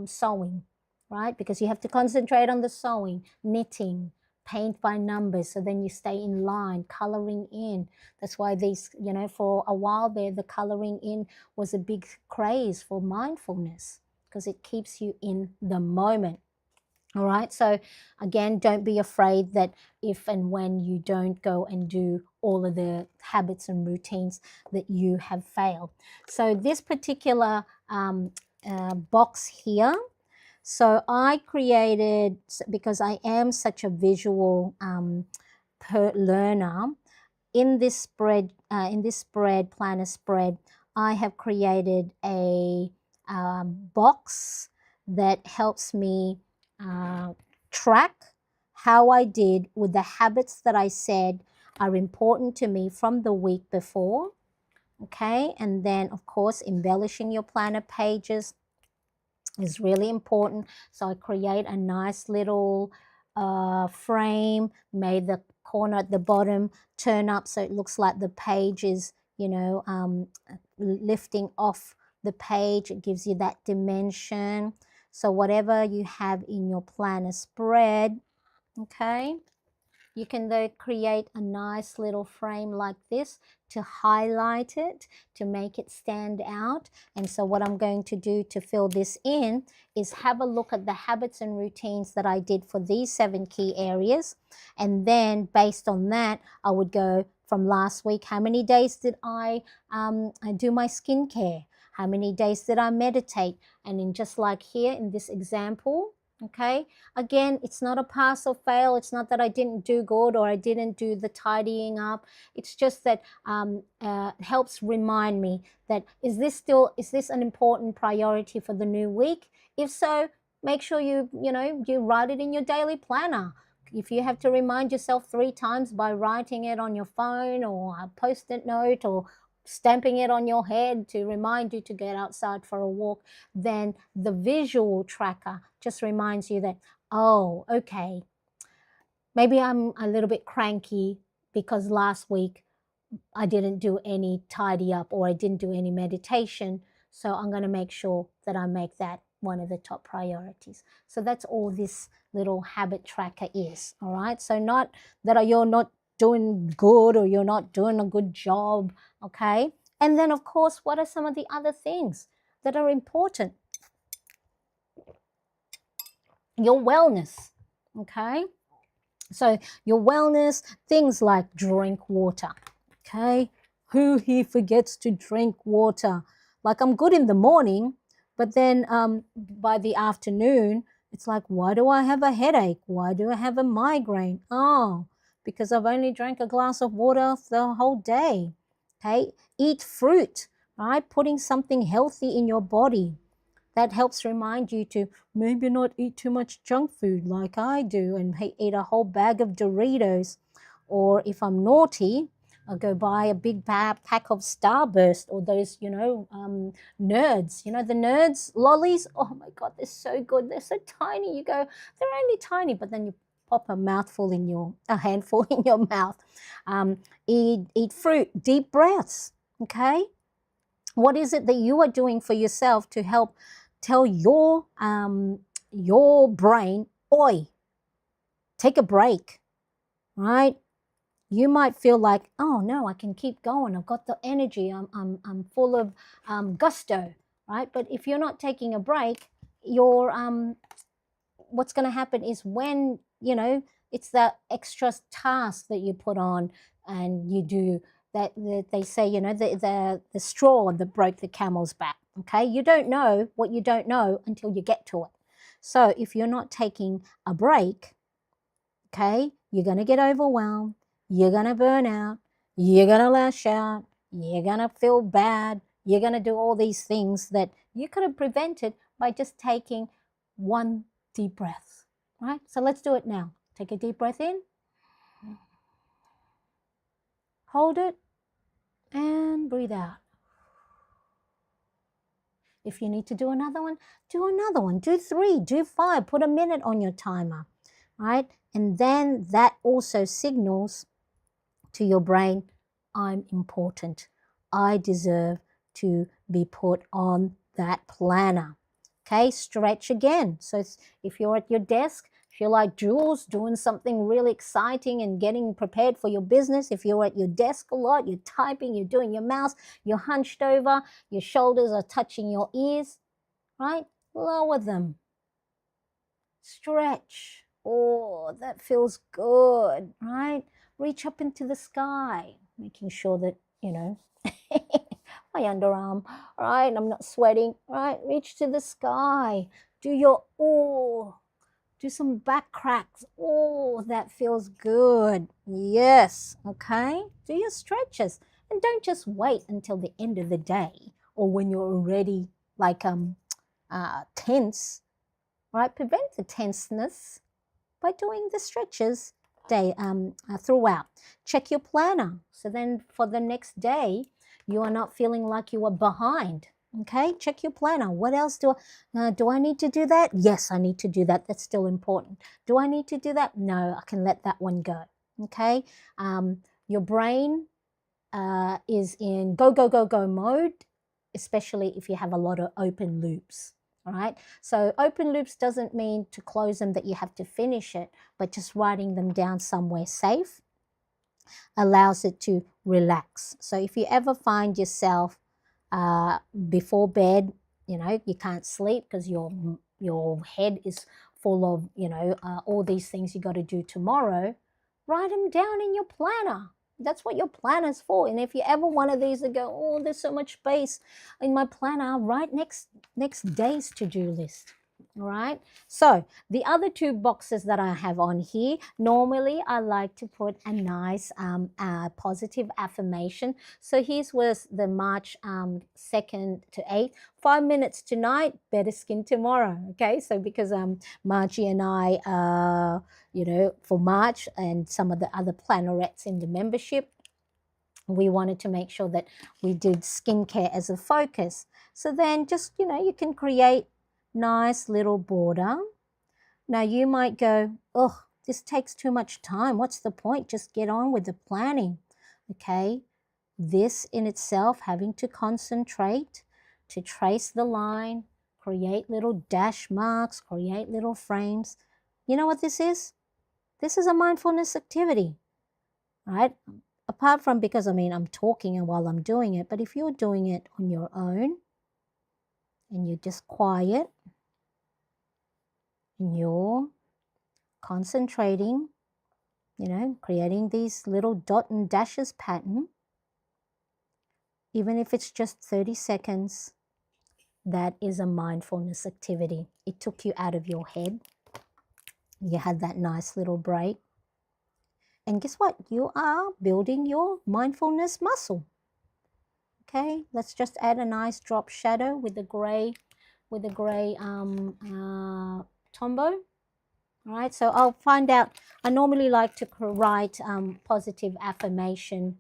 sewing, right? Because you have to concentrate on the sewing, knitting, paint by numbers, so then you stay in line, coloring in. That's why these, for a while there, the coloring in was a big craze for mindfulness, because it keeps you in the moment. All right, so again, don't be afraid that if and when you don't go and do all of the habits and routines that you have failed. So this particular box here, so I created, because I am such a visual learner, in this spread, planner spread, I have created a box that helps me track how I did with the habits that I said are important to me from the week before. Okay, and then of course embellishing your planner pages is really important. So I create a nice little frame, made the corner at the bottom turn up so it looks like the page is, lifting off the page. It gives you that dimension. So whatever you have in your planner spread, okay, you can then create a nice little frame like this to highlight it, to make it stand out. And so what I'm going to do to fill this in is have a look at the habits and routines that I did for these 7 key areas. And then based on that, I would go from last week, how many days did I do my skincare? How many days did I meditate? And in just like here in this example, okay, again, it's not a pass or fail. It's not that I didn't do good or I didn't do the tidying up. It's just that helps remind me that is this an important priority for the new week? If so, make sure you write it in your daily planner. If you have to remind yourself 3 times by writing it on your phone or a post-it note or stamping it on your head to remind you to get outside for a walk, then the visual tracker just reminds you that, oh, okay, maybe I'm a little bit cranky because last week I didn't do any tidy up or I didn't do any meditation. So I'm going to make sure that I make that one of the top priorities. So that's all this little habit tracker is. All right. So not that you're not doing good or you're not doing a good job, okay? And then, of course, what are some of the other things that are important? Your wellness, okay? So your wellness, things like drink water, okay? Who here forgets to drink water? Like, I'm good in the morning, but then by the afternoon, it's like, why do I have a headache? Why do I have a migraine? Oh, because I've only drank a glass of water the whole day, okay? Eat fruit, right? Putting something healthy in your body. That helps remind you to maybe not eat too much junk food like I do and eat a whole bag of Doritos. Or if I'm naughty, I'll go buy a big pack of Starburst or those, nerds. You know, the nerds lollies? Oh my God, they're so good. They're so tiny. You go, they're only tiny, but then you pop a handful in your mouth. Eat fruit, deep breaths, okay? What is it that you are doing for yourself to help tell your brain, oi, take a break, right? You might feel like, oh no, I can keep going. I've got the energy. I'm full of gusto, right? But if you're not taking a break, you're what's going to happen is when it's that extra task that you put on and you do that they say the straw that broke the camel's back. Okay, you don't know what you don't know until you get to it. So if you're not taking a break, okay, you're going to get overwhelmed, you're going to burn out, you're going to lash out, you're going to feel bad, you're going to do all these things that you could have prevented by just taking one deep breath, right? So let's do it now. Take a deep breath in, hold it, and breathe out. If you need to do another one, do another one. Do 3, do 5, put a minute on your timer, right? And then that also signals to your brain, I'm important. I deserve to be put on that planner. Okay, stretch again. So if you're at your desk, if you're like Jules doing something really exciting and getting prepared for your business, if you're at your desk a lot, you're typing, you're doing your mouse, you're hunched over, your shoulders are touching your ears, right? Lower them. Stretch. Oh, that feels good, right? Reach up into the sky, making sure that, my underarm, right? I'm not sweating, right? Reach to the sky. Do some back cracks. Oh, that feels good. Yes, okay? Do your stretches. And don't just wait until the end of the day or when you're already like tense, right? Prevent the tenseness by doing the stretches throughout. Check your planner. So then for the next day, you are not feeling like you are behind. Okay, check your planner. What else do I need to do that? Yes, I need to do that. That's still important. Do I need to do that? No, I can let that one go. Okay, your brain is in go, go, go, go mode, especially if you have a lot of open loops. All right. So open loops doesn't mean to close them that you have to finish it, but just writing them down somewhere safe allows it to relax. So if you ever find yourself before bed, you can't sleep because your head is full of, all these things you got to do tomorrow, write them down in your planner. That's what your planner's for. And if you ever one of these that go, oh, there's so much space in my planner, I'll write next day's to-do list. All right. So the other 2 boxes that I have on here, normally I like to put a nice positive affirmation. So here's was the March 2nd to 8th, 5 minutes tonight, better skin tomorrow. Okay. So because Margie and I, for March and some of the other plannerettes in the membership, we wanted to make sure that we did skincare as a focus. So then just, you can create nice little border. Now you might go, oh, this takes too much time. What's the point? Just get on with the planning. Okay. This in itself, having to concentrate, to trace the line, create little dash marks, create little frames. You know what this is? This is a mindfulness activity. right? Apart from, because I mean, I'm talking and while I'm doing it, but if you're doing it on your own and you're just quiet and you're concentrating, you know, creating these little dot and dashes pattern, even if it's just 30 seconds, that is a mindfulness activity. It took you out of your head. You had that nice little break. And guess what? You are building your mindfulness muscle. Okay, let's just add a nice drop shadow with the gray tombow. All right, so I'll find out. I normally like to write positive affirmation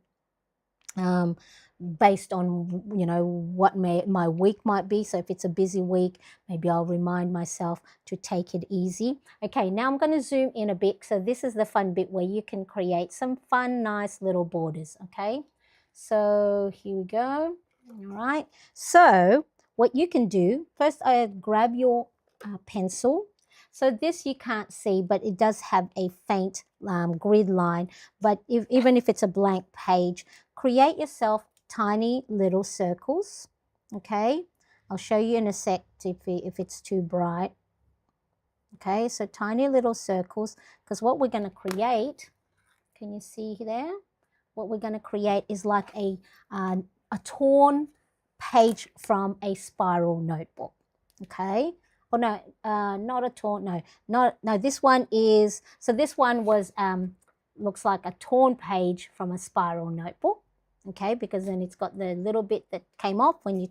based on, you know, what my week might be. So if it's a busy week, maybe I'll remind myself to take it easy. Okay, now I'm going to zoom in a bit. So this is the fun bit where you can create some fun, nice little borders. Okay, so here we go. All right, so what you can do first, grab your pencil. So this you can't see, but it does have a faint grid line. But even if it's a blank page, create yourself tiny little circles. Okay, I'll show you in a sec if it's too bright. Okay, so tiny little circles, because what we're going to create, can you see there? What we're going to create is like a torn page from a spiral notebook. Okay. Oh no, not a torn. No. This one is. So this one was looks like a torn page from a spiral notebook. Okay, because then it's got the little bit that came off when you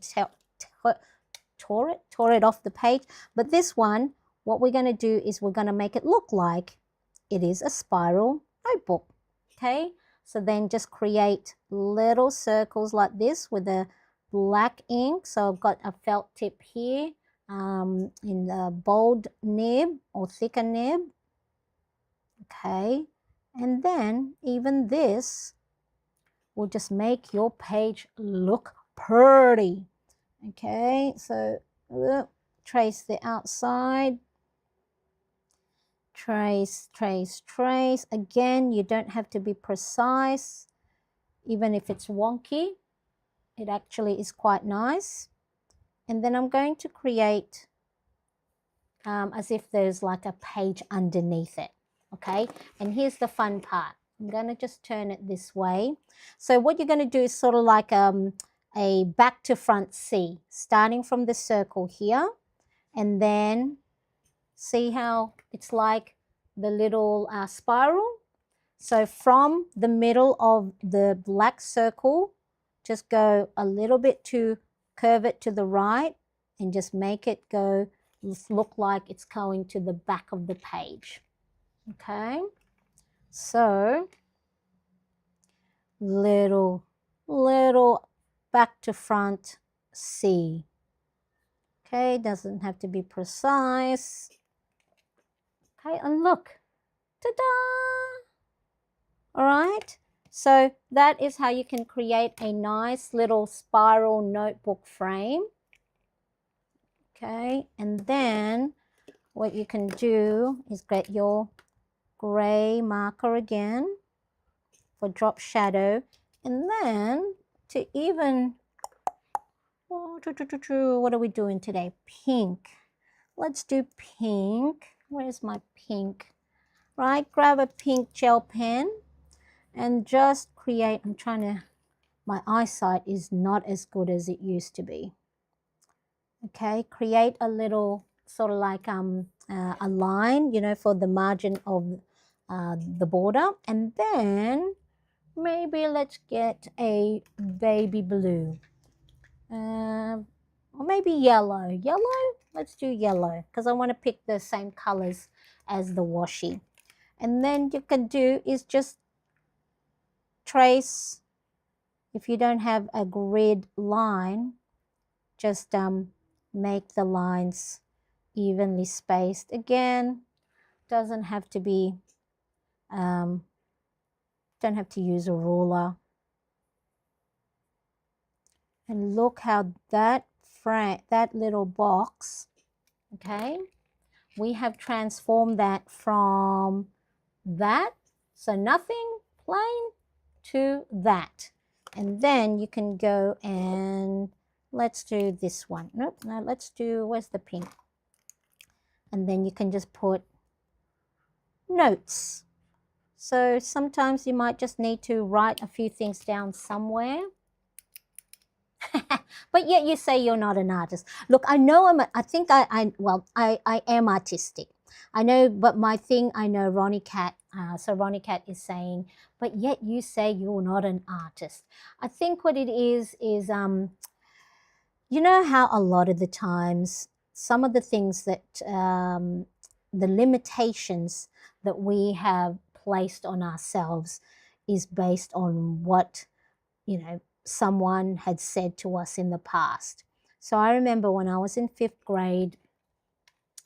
tore it off the page. But this one, what we're going to do is we're going to make it look like it is a spiral notebook. Okay, so then just create little circles like this with a black ink. So I've got a felt tip here in the bold nib or thicker nib. Okay, and then even this will just make your page look pretty. Okay, so trace the outside. Trace, trace, trace. Again, you don't have to be precise. Even if it's wonky, it actually is quite nice. And then I'm going to create as if there's like a page underneath it. Okay, and here's the fun part. I'm going to just turn it this way. So what you're going to do is sort of like a back to front C, starting from the circle here, and then see how it's like the little spiral. So from the middle of the black circle, just go a little bit to curve it to the right and just make it go, look like it's going to the back of the page. Okay, so little back to front C. Okay, doesn't have to be precise. Okay, and look, ta-da! All right, so that is how you can create a nice little spiral notebook frame. Okay, and then what you can do is get your gray marker again for drop shadow, and then to even, what are we doing today? Pink. Let's do pink. Where's my pink? Right, grab a pink gel pen and just create. I'm trying to, my eyesight is not as good as it used to be. Okay, create a little sort of like a line, you know, for the margin of the border. And then maybe let's get a baby blue. Or maybe yellow. Yellow? Let's do yellow because I want to pick the same colors as the washi. And then you can do is just trace. If you don't have a grid line, just make the lines evenly spaced. Again, doesn't have to be, don't have to use a ruler. And look how that little box, okay, we have transformed that from that, so nothing, plain, to that. And then you can go and let's do this one. Nope, no, let's do, where's the pink? And then you can just put notes. So sometimes you might just need to write a few things down somewhere. But yet you say you're not an artist. Look, I know I am artistic. I know, but my thing, I know Ronnie Cat, so Ronnie Cat is saying, but yet you say you're not an artist. I think what it is, you know how a lot of the times, some of the things that, the limitations that we have placed on ourselves is based on what, you know, someone had said to us in the past. So I remember when I was in 5th grade,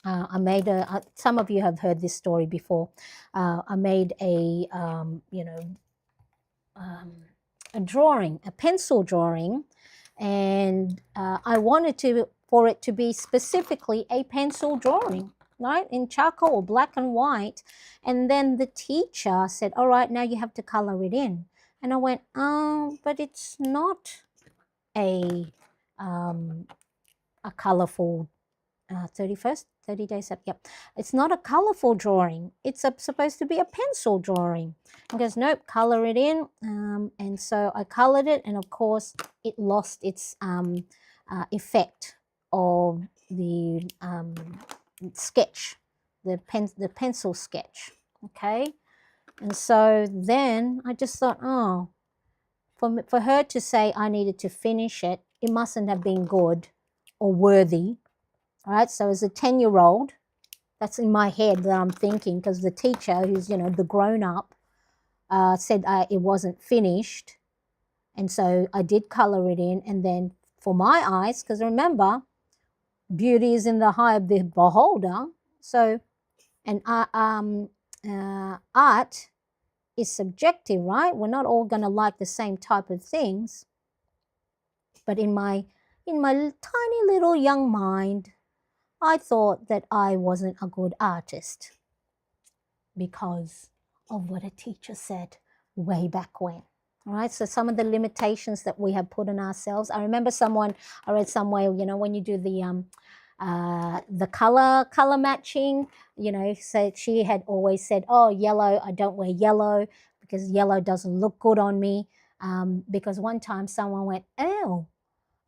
I made some of you have heard this story before. I made a drawing, a pencil drawing, and I wanted for it to be specifically a pencil drawing, right, in charcoal, black and white. And then the teacher said, all right, now you have to color it in. And I went, oh, but it's not a colorful 31st, 30 days up. Yep. It's not a colorful drawing. It's supposed to be a pencil drawing. He goes, nope, color it in. And so I colored it, and of course it lost its effect of the sketch, the pencil sketch. Okay. And so then I just thought, oh, for her to say I needed to finish it, it mustn't have been good or worthy. All right, so as a 10-year-old, that's in my head that I'm thinking, because the teacher, who's, you know, the grown-up, said it wasn't finished. And so I did color it in. And then for my eyes, because remember, beauty is in the eye of the beholder. So, and art is subjective, right? We're not all going to like the same type of things. But in my tiny little young mind, I thought that I wasn't a good artist because of what a teacher said way back when. All right, so some of the limitations that we have put on ourselves. I remember I read somewhere, you know, when you do the color matching, you know, so she had always said, oh, yellow, I don't wear yellow because yellow doesn't look good on me. Because one time someone went, oh,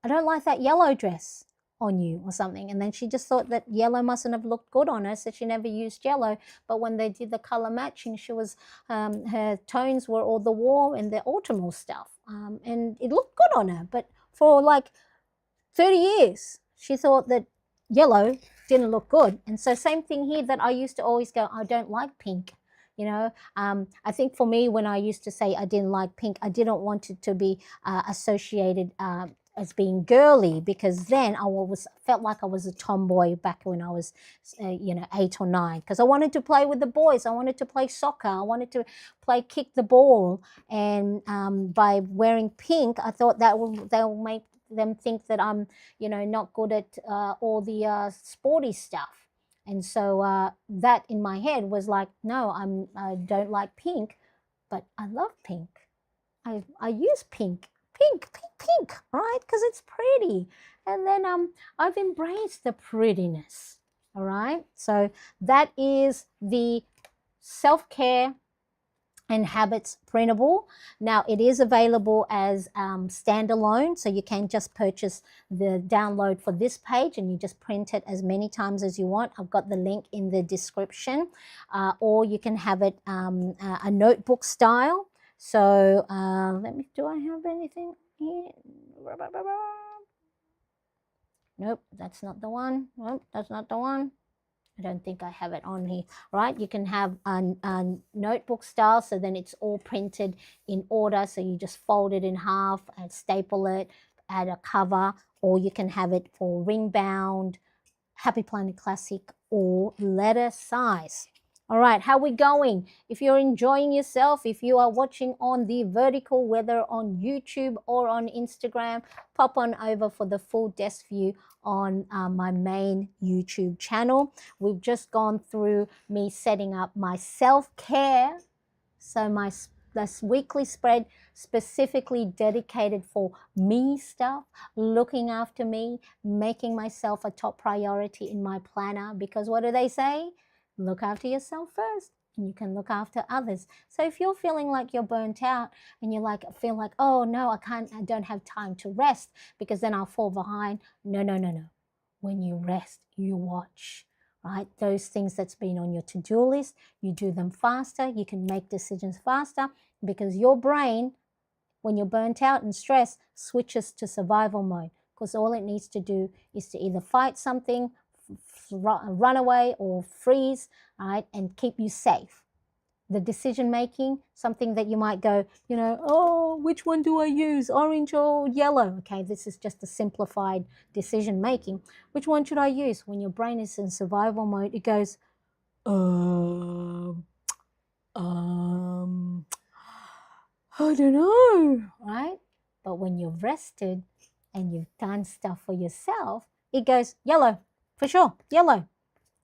I don't like that yellow dress on you or something. And then she just thought that yellow mustn't have looked good on her, so she never used yellow. But when they did the color matching, she was, her tones were all the warm and the autumnal stuff. And it looked good on her. But for like 30 years, she thought that yellow didn't look good. And so same thing here, that I used to always go, I don't like pink. You know, I think for me, when I used to say I didn't like pink, I didn't want it to be associated as being girly, because then I felt like I was a tomboy back when I was, 8 or 9, because I wanted to play with the boys. I wanted to play soccer. I wanted to kick the ball. And by wearing pink, I thought that will make them think that I'm, not good at all the sporty stuff. And so that in my head was like, no, I don't like pink, but I love pink. I use pink, right? Because it's pretty. And then I've embraced the prettiness, all right? So that is the self-care and habits printable. Now it is available as standalone, so you can just purchase the download for this page and you just print it as many times as you want. I've got the link in the description, or you can have it a notebook style. So do I have anything here? Nope, that's not the one. Nope, that's not the one. I don't think I have it on here, right? You can have a notebook style, so then it's all printed in order. So you just fold it in half and staple it, add a cover, or you can have it for ring bound, Happy Planet Classic, or letter size. All right, how we going? If you're enjoying yourself, if you are watching on the vertical, whether on YouTube or on Instagram, pop on over for the full desk view on my main YouTube channel. We've just gone through me setting up my self-care. So my this weekly spread specifically dedicated for me stuff, looking after me, making myself a top priority in my planner. Because what do they say? Look after yourself first, and you can look after others. So if you're feeling like you're burnt out and you feel like, oh no, I don't have time to rest because then I'll fall behind. No, no, no, no. When you rest, you watch, right? Those things that's been on your to-do list, you do them faster. You can make decisions faster because your brain, when you're burnt out and stressed, switches to survival mode because all it needs to do is to either fight something, run away, or freeze, right, and keep you safe. The decision making, something that you might go, oh, which one do I use, orange or yellow? Okay, this is just a simplified decision making. Which one should I use? When your brain is in survival mode, it goes, um, I don't know, right? But when you're rested and you've done stuff for yourself, it goes yellow, for sure, yellow.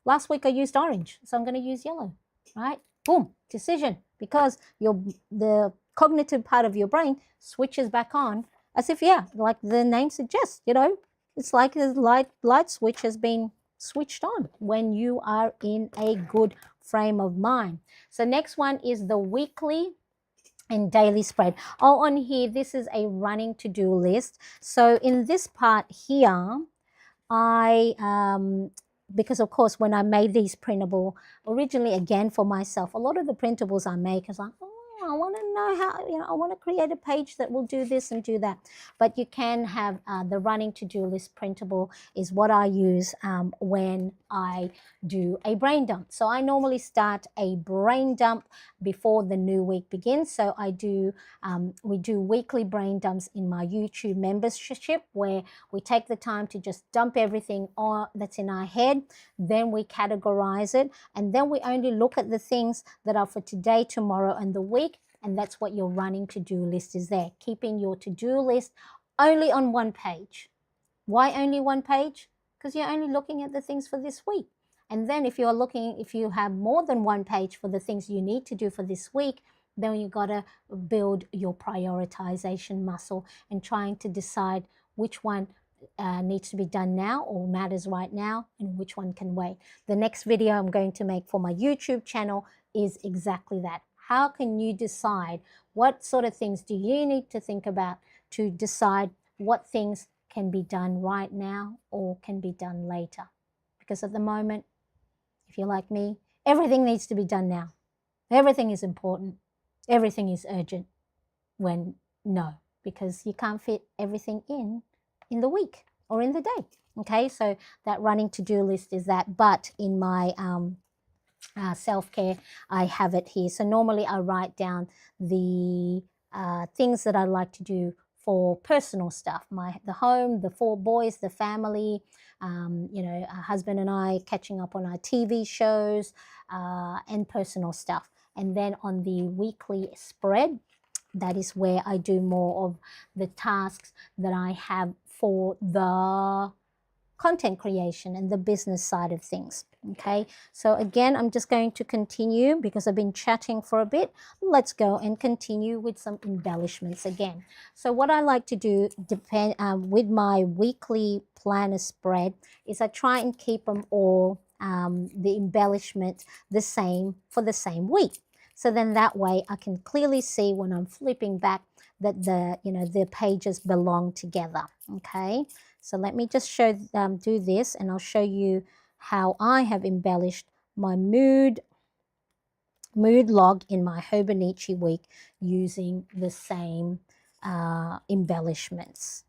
Last week I used orange, so I'm going to use yellow, right? Boom, decision, because the cognitive part of your brain switches back on as if, yeah, like the name suggests, it's like the light switch has been switched on when you are in a good frame of mind. So next one is the weekly and daily spread. Oh, on here, this is a running to-do list. So in this part here, because of course when I made these printable originally, again for myself, a lot of the printables I make is like, oh, I want to know how, I want to create a page that will do this and do that. But you can have the running to-do list printable is what I use when I do a brain dump. So I normally start a brain dump before the new week begins. So we do weekly brain dumps in my YouTube membership, where we take the time to just dump everything that's in our head. Then we categorize it, and then we only look at the things that are for today, tomorrow, and the week. And that's what your running to-do list is there, keeping your to-do list only on one page. Why only one page? Because you're only looking at the things for this week. And then if you have more than one page for the things you need to do for this week, then you got to build your prioritization muscle and trying to decide which one needs to be done now or matters right now, and which one can wait. The next video I'm going to make for my YouTube channel is exactly that. How can you decide what sort of things do you need to think about to decide what things can be done right now or can be done later? Because at the moment, if you're like me, everything needs to be done now. Everything is important. Everything is urgent. When no, because you can't fit everything in the week or in the day. Okay, so that running to-do list is that. But in my self-care, I have it here. So normally I write down the things that I like to do for personal stuff, the home, the 4 boys, the family, our husband and I catching up on our TV shows, and personal stuff. And then on the weekly spread, that is where I do more of the tasks that I have for the content creation and the business side of things. Okay, so again, I'm just going to continue because I've been chatting for a bit. Let's go and continue with some embellishments again. So what I like to do with my weekly planner spread is I try and keep them all, the embellishment, the same for the same week. So then that way I can clearly see when I'm flipping back that the pages belong together. Okay, so let me just do this, and I'll show you how I have embellished my mood log in my Hobonichi week using the same embellishments.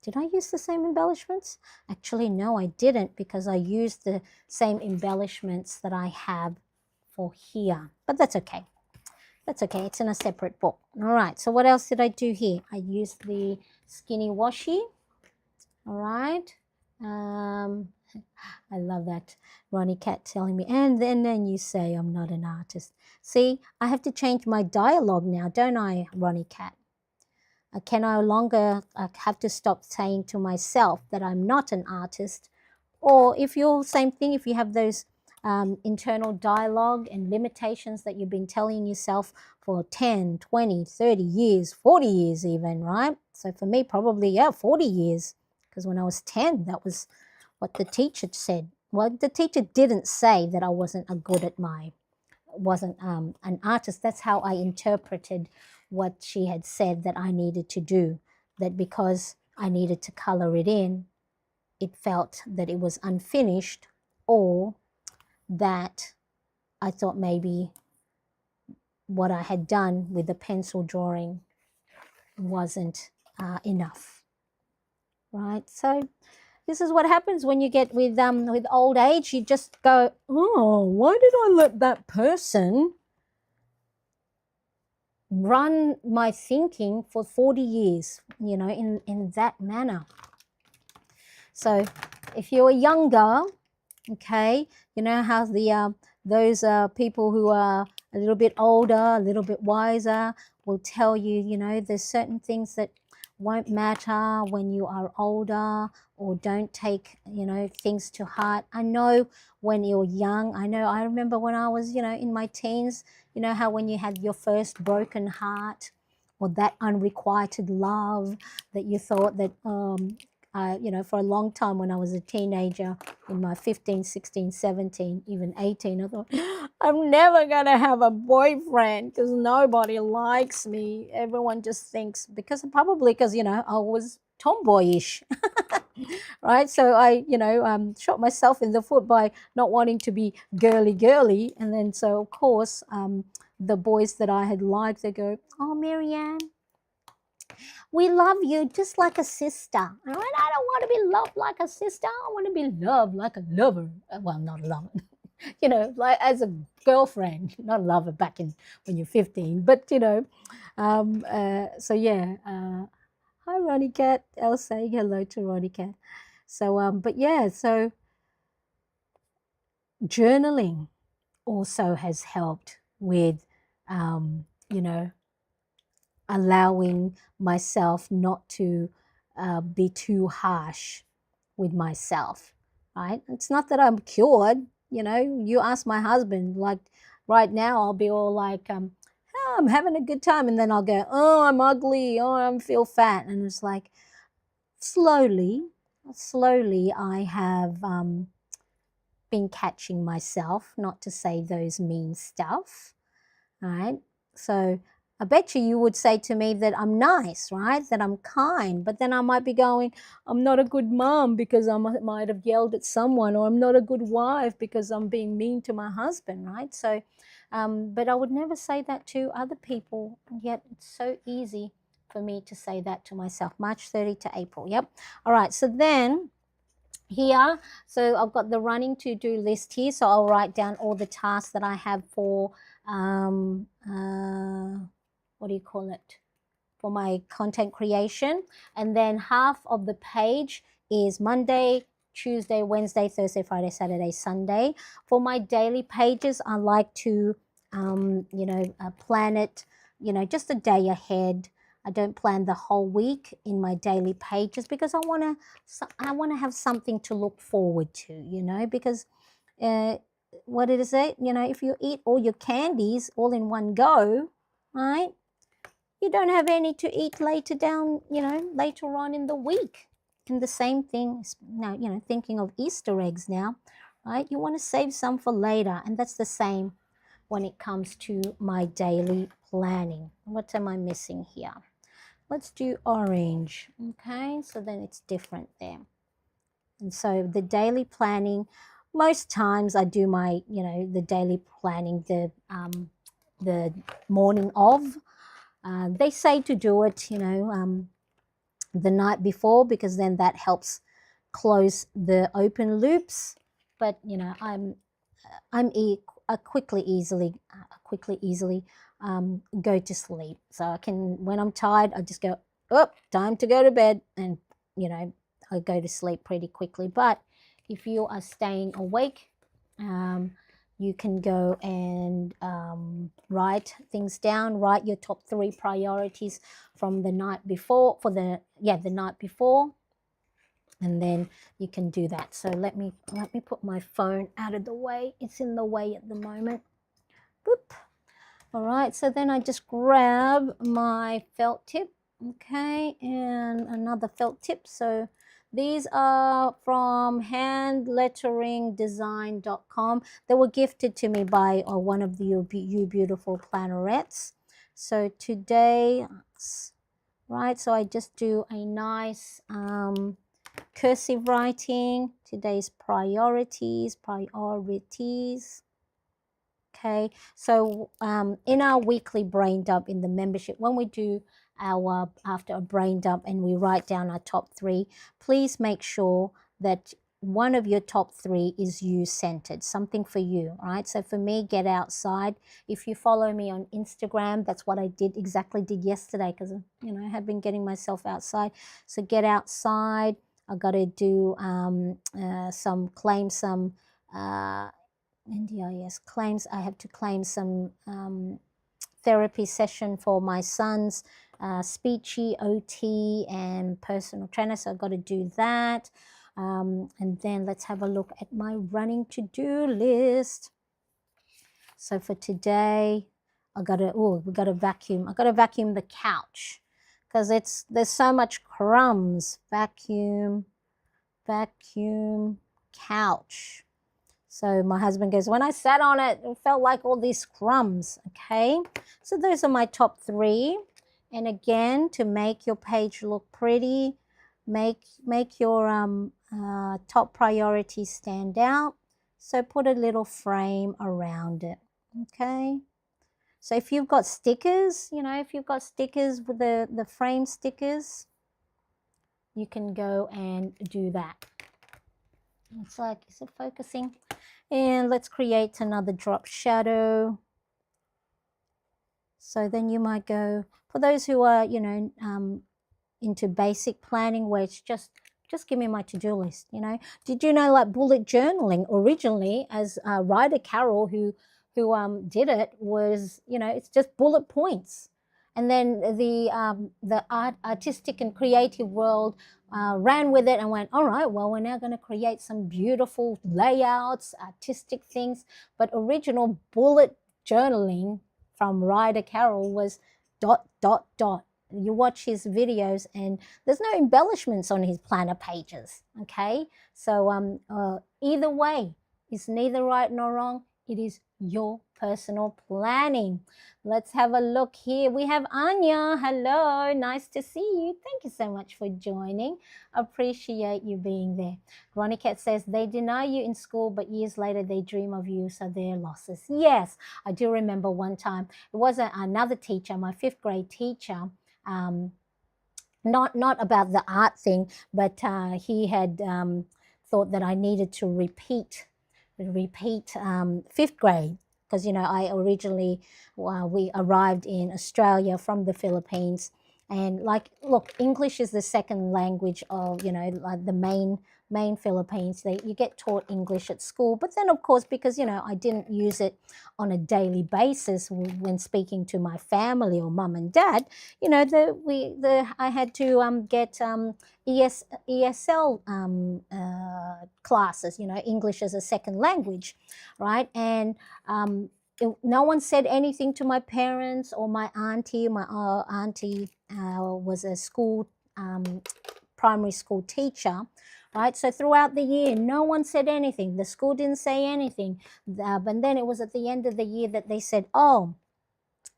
Did I use the same embellishments? Actually, no, I didn't, because I used the same embellishments that I have for here. But that's okay. That's okay. It's in a separate book. All right. So what else did I do here? I used the skinny washi. All right. I love that Ronnie Cat telling me, and then you say I'm not an artist. See, I have to change my dialogue now, don't I, Ronnie Cat? I can no longer have to stop saying to myself that I'm not an artist. Or if you're same thing, if you have those internal dialogue and limitations that you've been telling yourself for 10, 20, 30 years, 40 years even, right? So for me, probably, yeah, 40 years, because when I was 10, that was what the teacher said. Well, the teacher didn't say that I wasn't wasn't an artist. That's how I interpreted what she had said that I needed to do, that because I needed to color it in, it felt that it was unfinished, or that I thought maybe what I had done with the pencil drawing wasn't enough, right? So this is what happens when you get with old age. You just go, oh, why did I let that person run my thinking for 40 years, you know, in that manner? So if you're younger, okay, you know how those people who are a little bit older, a little bit wiser, will tell you, you know, there's certain things that won't matter when you are older, or don't take, you know, things to heart. I know when you're young, I remember when I was, you know, in my teens, you know how when you had your first broken heart, or that unrequited love that you thought that, you know, for a long time when I was a teenager, in my 15, 16, 17, even 18, I thought, I'm never going to have a boyfriend because nobody likes me. Everyone just thinks, probably because, you know, I was tomboyish, right? So I, you know, shot myself in the foot by not wanting to be girly. And then, so of course, the boys that I had liked, they go, oh, Marianne, we love you just like a sister. I don't want to be loved like a sister. I want to be loved like a lover. Well, not a lover, you know, like as a girlfriend, not a lover back in when you're 15. But, you know, so yeah. Hi, Ronnie Cat. I'll say hello to Ronnie Cat. So, but yeah, so journaling also has helped with, you know, allowing myself not to be too harsh with myself, right? It's not that I'm cured, you know. You ask my husband, like right now, I'll be all like, oh, I'm having a good time. And then I'll go, oh, I'm ugly. Oh, I feel fat. And it's like, slowly, I have been catching myself not to say those mean stuff, right? So I bet you would say to me that I'm nice, right? That I'm kind, but then I might be going, I'm not a good mom because I might have yelled at someone, or I'm not a good wife because I'm being mean to my husband, right? So, but I would never say that to other people, and yet it's so easy for me to say that to myself. March 30 to April, yep. All right, so then here, so I've got the running to-do list here, so I'll write down all the tasks that I have for what do you call it, for my content creation. And then half of the page is Monday, Tuesday, Wednesday, Thursday, Friday, Saturday, Sunday. For my daily pages, I like to you know, plan it, you know, just a day ahead. I don't plan the whole week in my daily pages because I want to have something to look forward to, you know, because what is it? You know, if you eat all your candies all in one go, right? You don't have any to eat later down, you know, later on in the week. And the same thing now, you know, thinking of Easter eggs now, right? You want to save some for later. And that's the same when it comes to my daily planning. What am I missing here? Let's do orange. Okay, so then it's different there. And so the daily planning, most times I do my, you know, the daily planning the morning of. They say to do it, you know, the night before, because then that helps close the open loops. But you know, I quickly easily go to sleep. So I can, when I'm tired, I just go, oh, time to go to bed, and you know, I go to sleep pretty quickly. But if you are staying awake, you can go and write things down. Write your top 3 priorities from the night before, the night before. and then you can do that. So let me put my phone out of the way. It's in the way at the moment. Boop. All right, so then I just grab my felt tip, okay, and another felt tip. So these are from handletteringdesign.com. They were gifted to me by one of you beautiful plannerettes. So today, right, so I just do a nice cursive writing. Today's priorities. Okay, so in our weekly brain dump in the membership, when we do our after a brain dump and we write down our top 3, please make sure that one of your top 3 is you centered, something for you, right? So for me, get outside. If you follow me on Instagram, that's what I did yesterday, because I have been getting myself outside. So get outside. I got to do claim some NDIS claims. I have to claim some therapy session for my son's speechy, OT, and personal trainer. So I've got to do that. And then let's have a look at my running to-do list. So for today, we got to vacuum. I got to vacuum the couch because there's so much crumbs. Vacuum, couch. So my husband goes, when I sat on it, it felt like all these crumbs, okay? So those are my top 3. And again, to make your page look pretty, make your top priorities stand out. So put a little frame around it, okay? So if you've got stickers, with the frame stickers, you can go and do that. It's like, is it focusing? And let's create another drop shadow. So then you might go, for those who are, into basic planning, where it's just give me my to-do list, Did you know, like, bullet journaling originally, as Ryder Carroll, who did it, was, it's just bullet points. And then the artistic and creative world ran with it and went, all right, well, we're now going to create some beautiful layouts, artistic things. But original bullet journaling from Ryder Carroll was ... You watch his videos and there's no embellishments on his planner pages, okay? So either way, it's neither right nor wrong. It is your personal planning. Let's have a look here. We have Anya. Hello, nice to see you. Thank you so much for joining. Appreciate you being there. Ronnie-Cat says, they deny you in school, but years later they dream of you, so they're losses. Yes, I do remember one time. It was another teacher, my 5th grade teacher, not about the art thing, but he had thought that I needed to repeat 5th grade, because I originally we arrived in Australia from the Philippines, and look, English is the second language of like the main Philippines. You get taught English at school, but then of course, because I didn't use it on a daily basis when speaking to my family or mum and dad, I had to get ESL classes, English as a second language, right? And no one said anything to my parents or my auntie. My auntie was a primary school teacher, right? So throughout the year, no one said anything. The school didn't say anything. But then it was at the end of the year that they said, oh,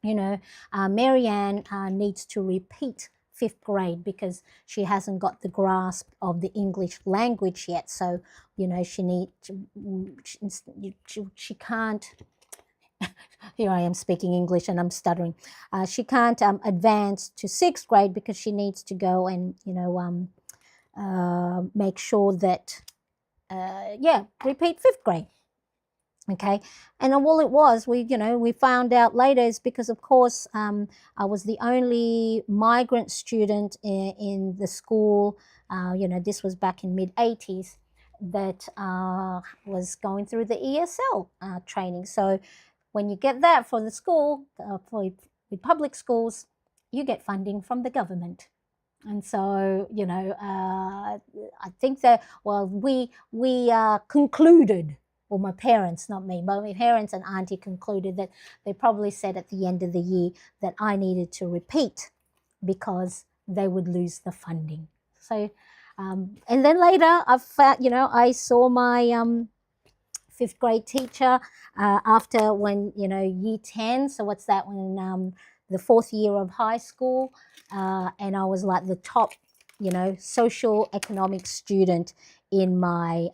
Marianne needs to repeat 5th grade because she hasn't got the grasp of the English language yet. So, she can't, here I am speaking English and I'm stuttering. She can't advance to 6th grade because she needs to go and, make sure that, repeat 5th grade. Okay, and all it was, we found out later, is because, of course, I was the only migrant student in the school. This was back in mid-80s, that was going through the ESL training. So when you get that for the school, for public schools, you get funding from the government. And so, I think that, well, we concluded, well, my parents, not me, but my parents and auntie concluded that they probably said at the end of the year that I needed to repeat because they would lose the funding. So, and then later I found, I saw my fifth grade teacher after when year 10, so what's that, when the fourth year of high school, and I was like the top social economic student in my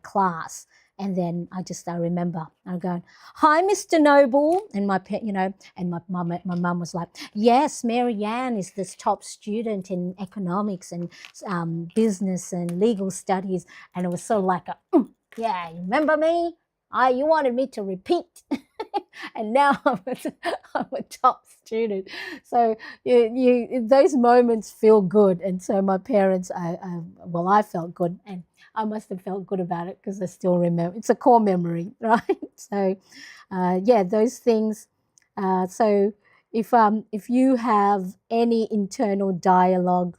class. And then I remember I'm going, "Hi, Mr. Noble," and my mum was like, "Yes, Mary Ann is this top student in economics and business and legal studies." And it was sort of like a yeah, you remember me? You wanted me to repeat, and now I'm a top student. So those moments feel good, and so my parents, well, I felt good, and I must have felt good about it because I still remember. It's a core memory, right? So, yeah, those things. So if you have any internal dialogue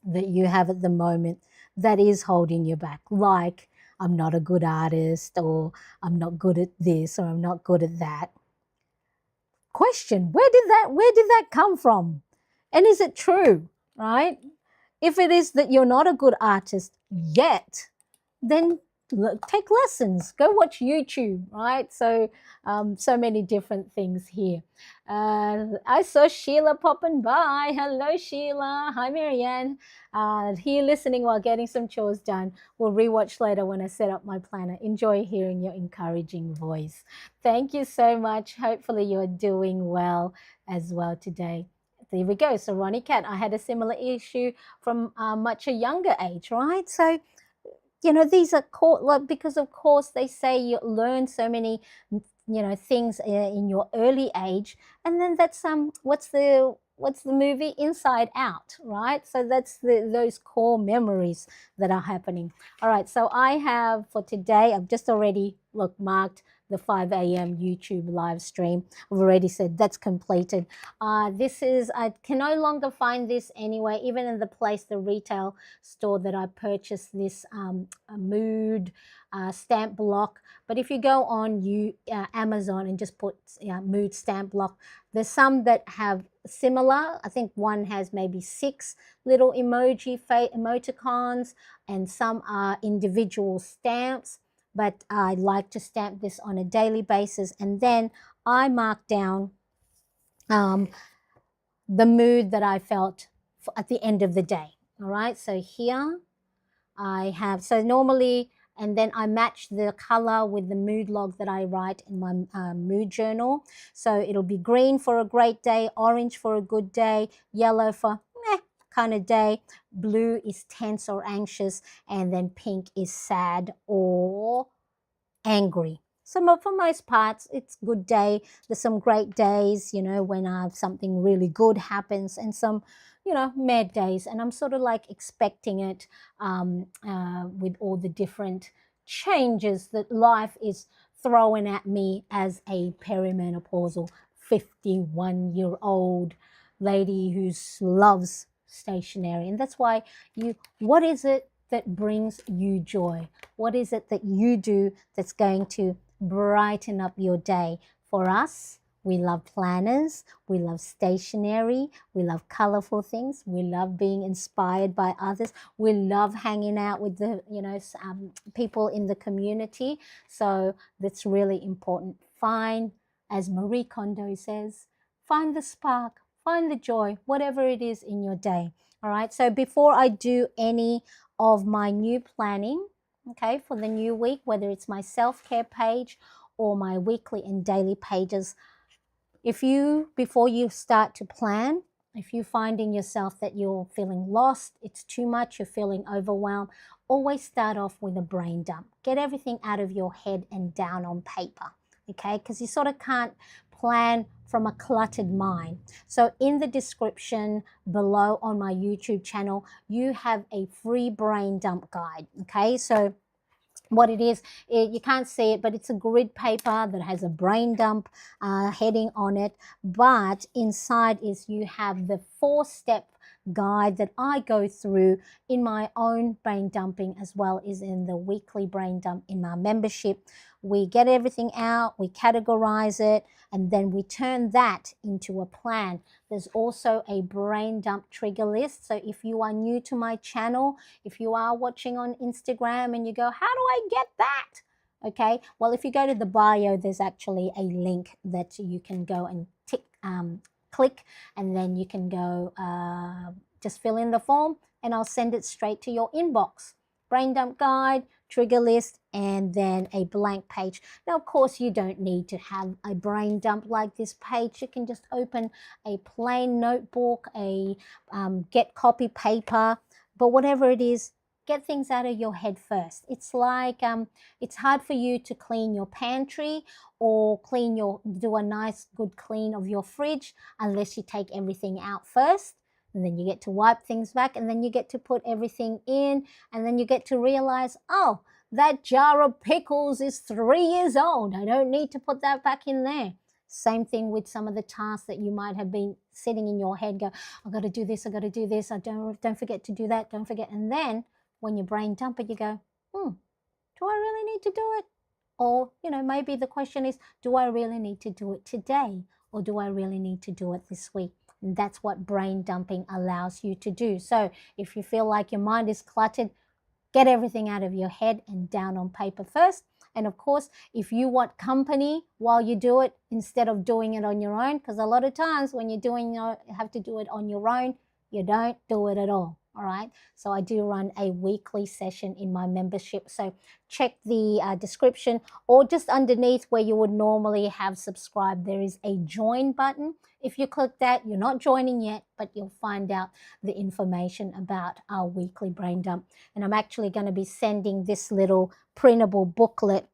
that you have at the moment that is holding you back, like I'm not a good artist, or I'm not good at this, or I'm not good at that. Question, where did that come from? And is it true, right? If it is that you're not a good artist yet, then take lessons, go watch YouTube, right? So so many different things here. I saw Sheila popping by. Hello, Sheila. Hi, Marianne. Here listening while getting some chores done. We'll rewatch later when I set up my planner. Enjoy hearing your encouraging voice. Thank you so much. Hopefully you're doing well as well today. There we go. So Ronnie Cat, I had a similar issue from much a younger age, right? So these are like, because of course they say you learn so many things in your early age, and then that's what's the movie Inside Out, right? So that's those core memories that are happening. All right, so I have for today, I've just already marked the 5 a.m. YouTube live stream. I've already said that's completed. This is, I can no longer find this anywhere, even in the place, the retail store that I purchased this mood stamp block. But if you go on Amazon and just put mood stamp block, there's some that have similar. I think one has maybe 6 little emoticons, and some are individual stamps. But I like to stamp this on a daily basis, and then I mark down the mood that I felt at the end of the day. All right, so here I have, so normally, and then I match the color with the mood log that I write in my mood journal. So it'll be green for a great day, orange for a good day, yellow for meh kind of day, blue is tense or anxious, and then pink is sad or angry. So for most parts, it's good day. There's some great days, when something really good happens, and some, mad days. And I'm sort of like expecting it with all the different changes that life is throwing at me as a perimenopausal 51-year-old lady who loves stationery. And that's why what is it that brings you joy? What is it that you do that's going to brighten up your day? For us, we love planners, we love stationery, we love colorful things, we love being inspired by others, we love hanging out with the people in the community. So that's really important. Find, as Marie Kondo says, find the spark, find the joy, whatever it is in your day. All right, so before I do any of my new planning, okay, for the new week, whether it's my self-care page or my weekly and daily pages, before you start to plan, if you're finding yourself that you're feeling lost, it's too much, you're feeling overwhelmed, always start off with a brain dump. Get everything out of your head and down on paper, okay? Because you sort of can't plan from a cluttered mind. So in the description below on my YouTube channel, you have a free brain dump guide, okay? So what it is, you can't see it, but it's a grid paper that has a brain dump heading on it. But inside is you have the 4-step guide that I go through in my own brain dumping as well as in the weekly brain dump in my membership. We get everything out, we categorize it, and then we turn that into a plan. There's also a brain dump trigger list. So if you are new to my channel, if you are watching on Instagram and you go, how do I get that? Okay, well, if you go to the bio, there's actually a link that you can go and click, and then you can go just fill in the form and I'll send it straight to your inbox. Brain dump guide, trigger list, and then a blank page. Now, of course, you don't need to have a brain dump like this page. You can just open a plain notebook, a get copy paper, but whatever it is, get things out of your head first. It's like it's hard for you to clean your pantry or do a nice good clean of your fridge unless you take everything out first. And then you get to wipe things back, and then you get to put everything in, and then you get to realize, oh, that jar of pickles is 3 years old. I don't need to put that back in there. Same thing with some of the tasks that you might have been sitting in your head, go, I've got to do this, I've got to do this, don't forget to do that, don't forget. And then when you brain dump it, you go, do I really need to do it? Or, maybe the question is, do I really need to do it today? Or do I really need to do it this week? And that's what brain dumping allows you to do. So if you feel like your mind is cluttered, get everything out of your head and down on paper first. And of course, if you want company while you do it, instead of doing it on your own, because a lot of times when you have to do it on your own, you don't do it at all. All right. So I do run a weekly session in my membership. So check the description, or just underneath where you would normally have subscribed, there is a join button. If you click that, you're not joining yet, but you'll find out the information about our weekly brain dump. And I'm actually going to be sending this little printable booklet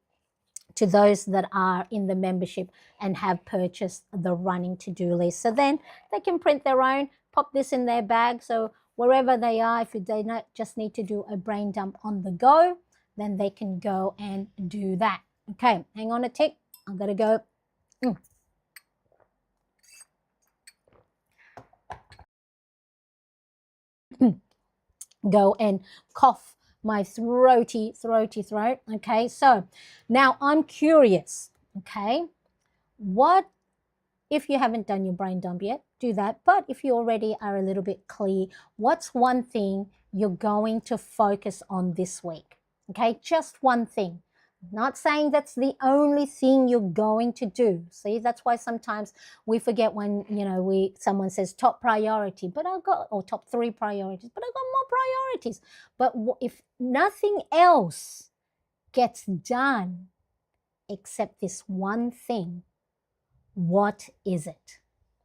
to those that are in the membership and have purchased the running to-do list. So then they can print their own, pop this in their bag. So wherever they are, if they not just need to do a brain dump on the go, then they can go and do that. Okay, hang on a tick. I'm going to go. Go and cough my throaty throat. Okay, so now I'm curious. Okay, what if you haven't done your brain dump yet? Do that. But if you already are a little bit clear, what's one thing you're going to focus on this week? Okay, just one thing. Not saying that's the only thing you're going to do. See, that's why sometimes we forget when, someone says top priority, but or top 3 priorities, but I've got more priorities. But if nothing else gets done except this one thing, what is it?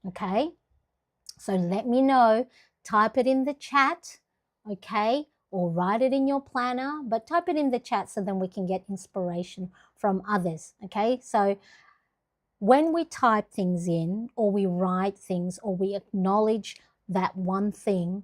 Okay, so let me know. Type it in the chat, okay, or write it in your planner, but type it in the chat so then we can get inspiration from others. Okay, so when we type things in, or we write things, or we acknowledge that one thing,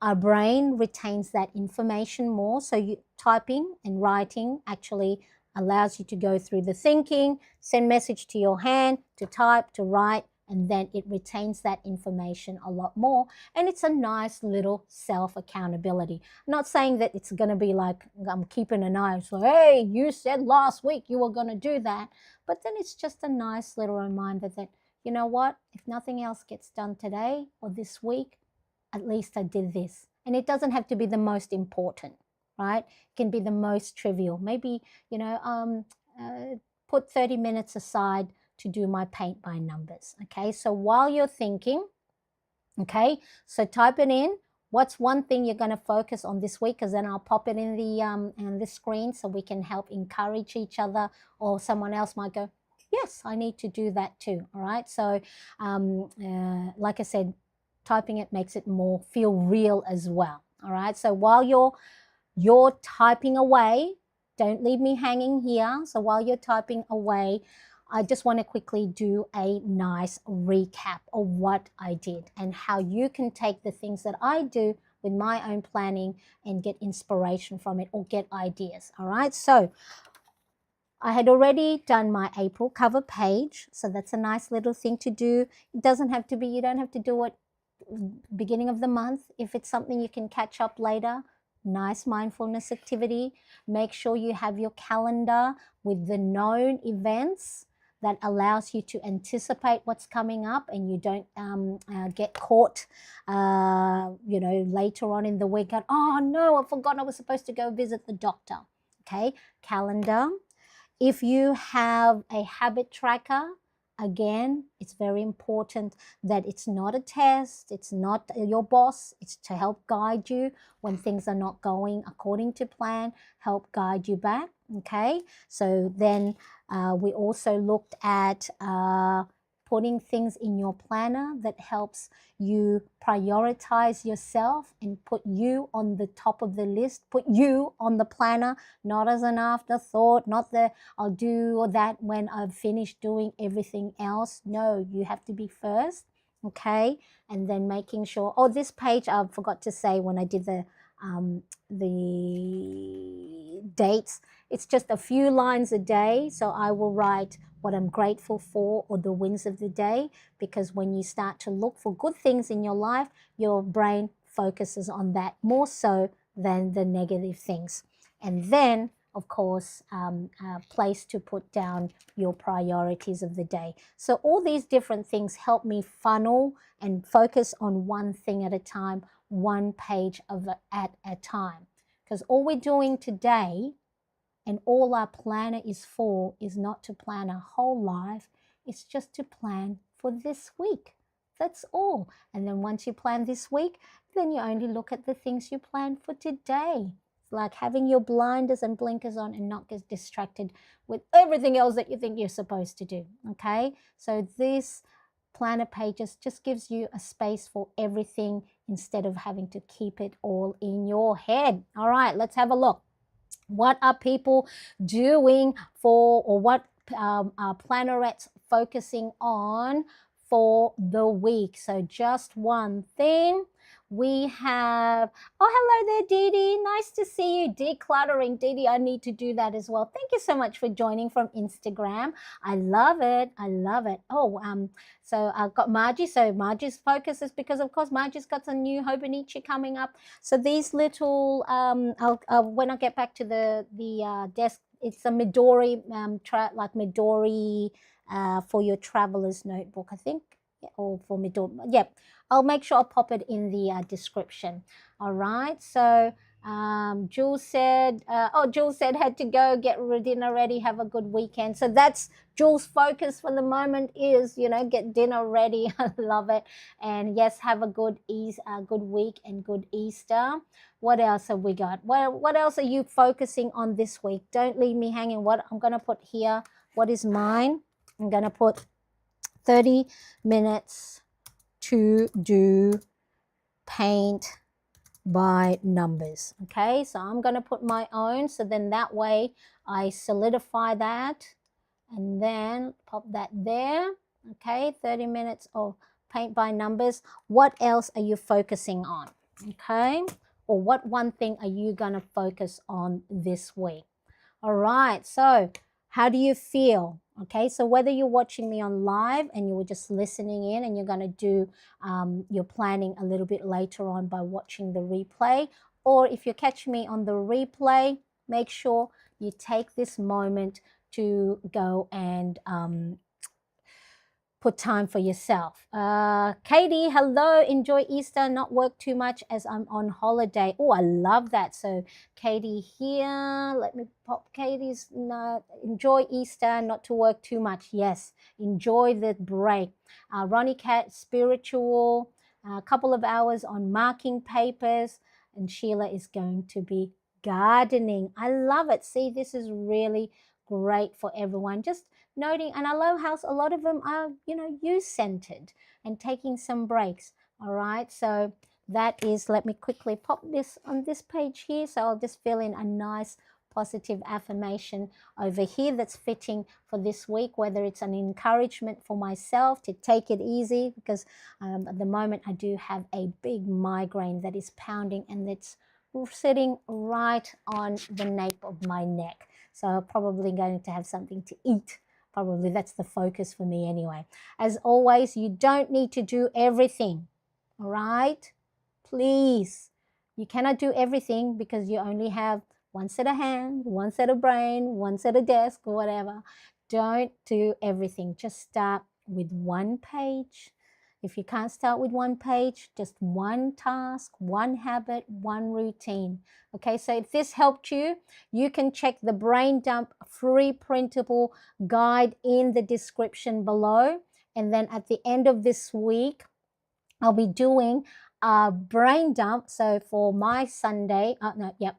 our brain retains that information more. So typing and writing actually allows you to go through the thinking, send message to your hand, to type, to write, and then it retains that information a lot more. And it's a nice little self-accountability. I'm not saying that it's going to be like I'm keeping an eye, so, hey, you said last week you were going to do that. But then it's just a nice little reminder that, you know what, if nothing else gets done today or this week, at least I did this. And it doesn't have to be the most important, right? It can be the most trivial. Maybe, put 30 minutes aside to do my paint by numbers. Okay, so while you're thinking, okay, so type it in. What's one thing you're going to focus on this week? Because then I'll pop it in the screen so we can help encourage each other, or someone else might go, yes, I need to do that too. All right, so like I said, typing it makes it more feel real as well. All right, so while you're typing away, don't leave me hanging here. So while you're typing away, I just want to quickly do a nice recap of what I did and how you can take the things that I do with my own planning and get inspiration from it, or get ideas. All right, so I had already done my April cover page, so that's a nice little thing to do. It doesn't have to be, you don't have to do it beginning of the month. If it's something you can catch up later, nice mindfulness activity. Make sure you have your calendar with the known events that allows you to anticipate what's coming up, and you don't get caught, later on in the week. Oh no, I forgot I was supposed to go visit the doctor. Okay, calendar. If you have a habit tracker, again, it's very important that it's not a test, it's not your boss, it's to help guide you when things are not going according to plan, help guide you back, okay? So then we also looked at putting things in your planner that helps you prioritize yourself and put you on the top of the list, put you on the planner, not as an afterthought, not the I'll do that when I've finished doing everything else. No, you have to be first, okay? And then making sure, oh, this page I forgot to say when I did the dates, it's just a few lines a day. So I will write what I'm grateful for or the wins of the day, because when you start to look for good things in your life, your brain focuses on that more so than the negative things. And then, of course, a place to put down your priorities of the day. So all these different things help me funnel and focus on one thing at a time, one page at a time. Because all we're doing today and all our planner is for is not to plan our whole life. It's just to plan for this week. That's all. And then once you plan this week, then you only look at the things you plan for today. It's like having your blinders and blinkers on and not get distracted with everything else that you think you're supposed to do. Okay? So this planner pages just gives you a space for everything instead of having to keep it all in your head. All right, let's have a look. What are people doing for, or what are plannerettes focusing on for the week? So just one thing. We have, oh, hello there, Dee Dee. Nice to see you. Decluttering. Dee Dee, I need to do that as well. Thank you so much for joining from Instagram. I love it. I love it. Oh, so I've got Margie. So Margie's focus is because, of course, Margie's got some new Hobonichi coming up. So these little, when I get back to the desk, it's a Midori, like Midori for your traveler's notebook, I think. Yeah, or for Midori. Yeah, I'll make sure I'll pop it in the description. All right. So Jules said, Jules said had to go get dinner ready, have a good weekend. So that's Jules' focus for the moment is, get dinner ready. I love it. And yes, have a good week and good Easter. What else have we got? What else are you focusing on this week? Don't leave me hanging. What I'm going to put here, what is mine? I'm going to put 30 minutes to do paint by numbers. Okay, so I'm going to put my own, so then that way I solidify that and then pop that there. Okay, 30 minutes of paint by numbers. What else are you focusing on? Okay, or what one thing are you going to focus on this week? All right, so how do you feel? Okay, so whether you're watching me on live and you were just listening in and you're going to do your planning a little bit later on by watching the replay, or if you're catching me on the replay, make sure you take this moment to go and put time for yourself. Katie, hello. Enjoy Easter. Not work too much as I'm on holiday. Oh, I love that. So Katie here. Let me pop Katie's. Enjoy Easter. Not to work too much. Yes. Enjoy the break. Ronnie Cat, spiritual. A couple of hours on marking papers. And Sheila is going to be gardening. I love it. See, this is really great for everyone. Just noting, and I love how a lot of them are, you-centered and taking some breaks. All right, so that is, let me quickly pop this on this page here. So I'll just fill in a nice positive affirmation over here that's fitting for this week, whether it's an encouragement for myself to take it easy, because at the moment I do have a big migraine that is pounding and it's sitting right on the nape of my neck. So I'm probably going to have something to eat. Probably that's the focus for me anyway. As always, you don't need to do everything. all right? Please. You cannot do everything because you only have one set of hands, one set of brain, one set of desk, or whatever. Don't do everything. Just start with one page. If you can't start with one page, just one task, one habit, one routine. Okay, so if this helped you, you can check the Brain Dump free printable guide in the description below. And then at the end of this week, I'll be doing a brain dump. So for my Sunday,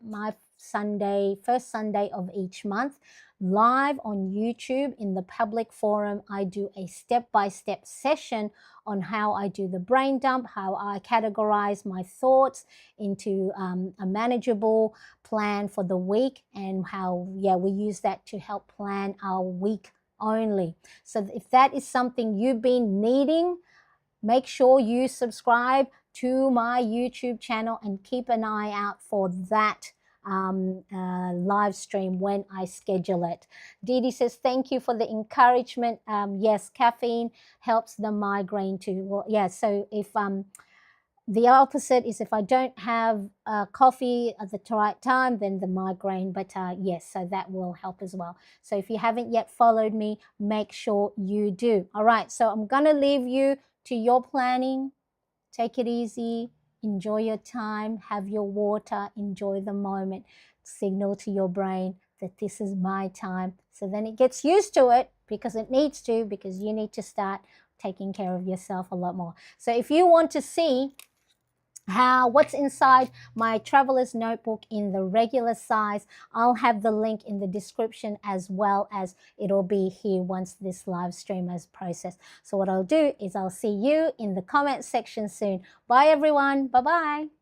my Sunday, first Sunday of each month, live on YouTube in the public forum, I do a step-by-step session on how I do the brain dump, how I categorize my thoughts into a manageable plan for the week, and how, we use that to help plan our week only. So if that is something you've been needing, make sure you subscribe to my YouTube channel and keep an eye out for that live stream when I schedule it. Dee Dee says, thank you for the encouragement. Yes, caffeine helps the migraine too. Well, yeah, so if the opposite is if I don't have coffee at the right time, then the migraine. But yes, so that will help as well. So if you haven't yet followed me, make sure you do. All right, so I'm going to leave you to your planning. Take it easy. Enjoy your time. Have your water. Enjoy the moment. Signal to your brain that this is my time. So then it gets used to it because it needs to, because you need to start taking care of yourself a lot more. So if you want to see what's inside my traveler's notebook in the regular size, I'll have the link in the description, as well as it'll be here once this live stream is processed. So what I'll do is I'll see you in the comment section soon. Bye everyone. Bye-bye.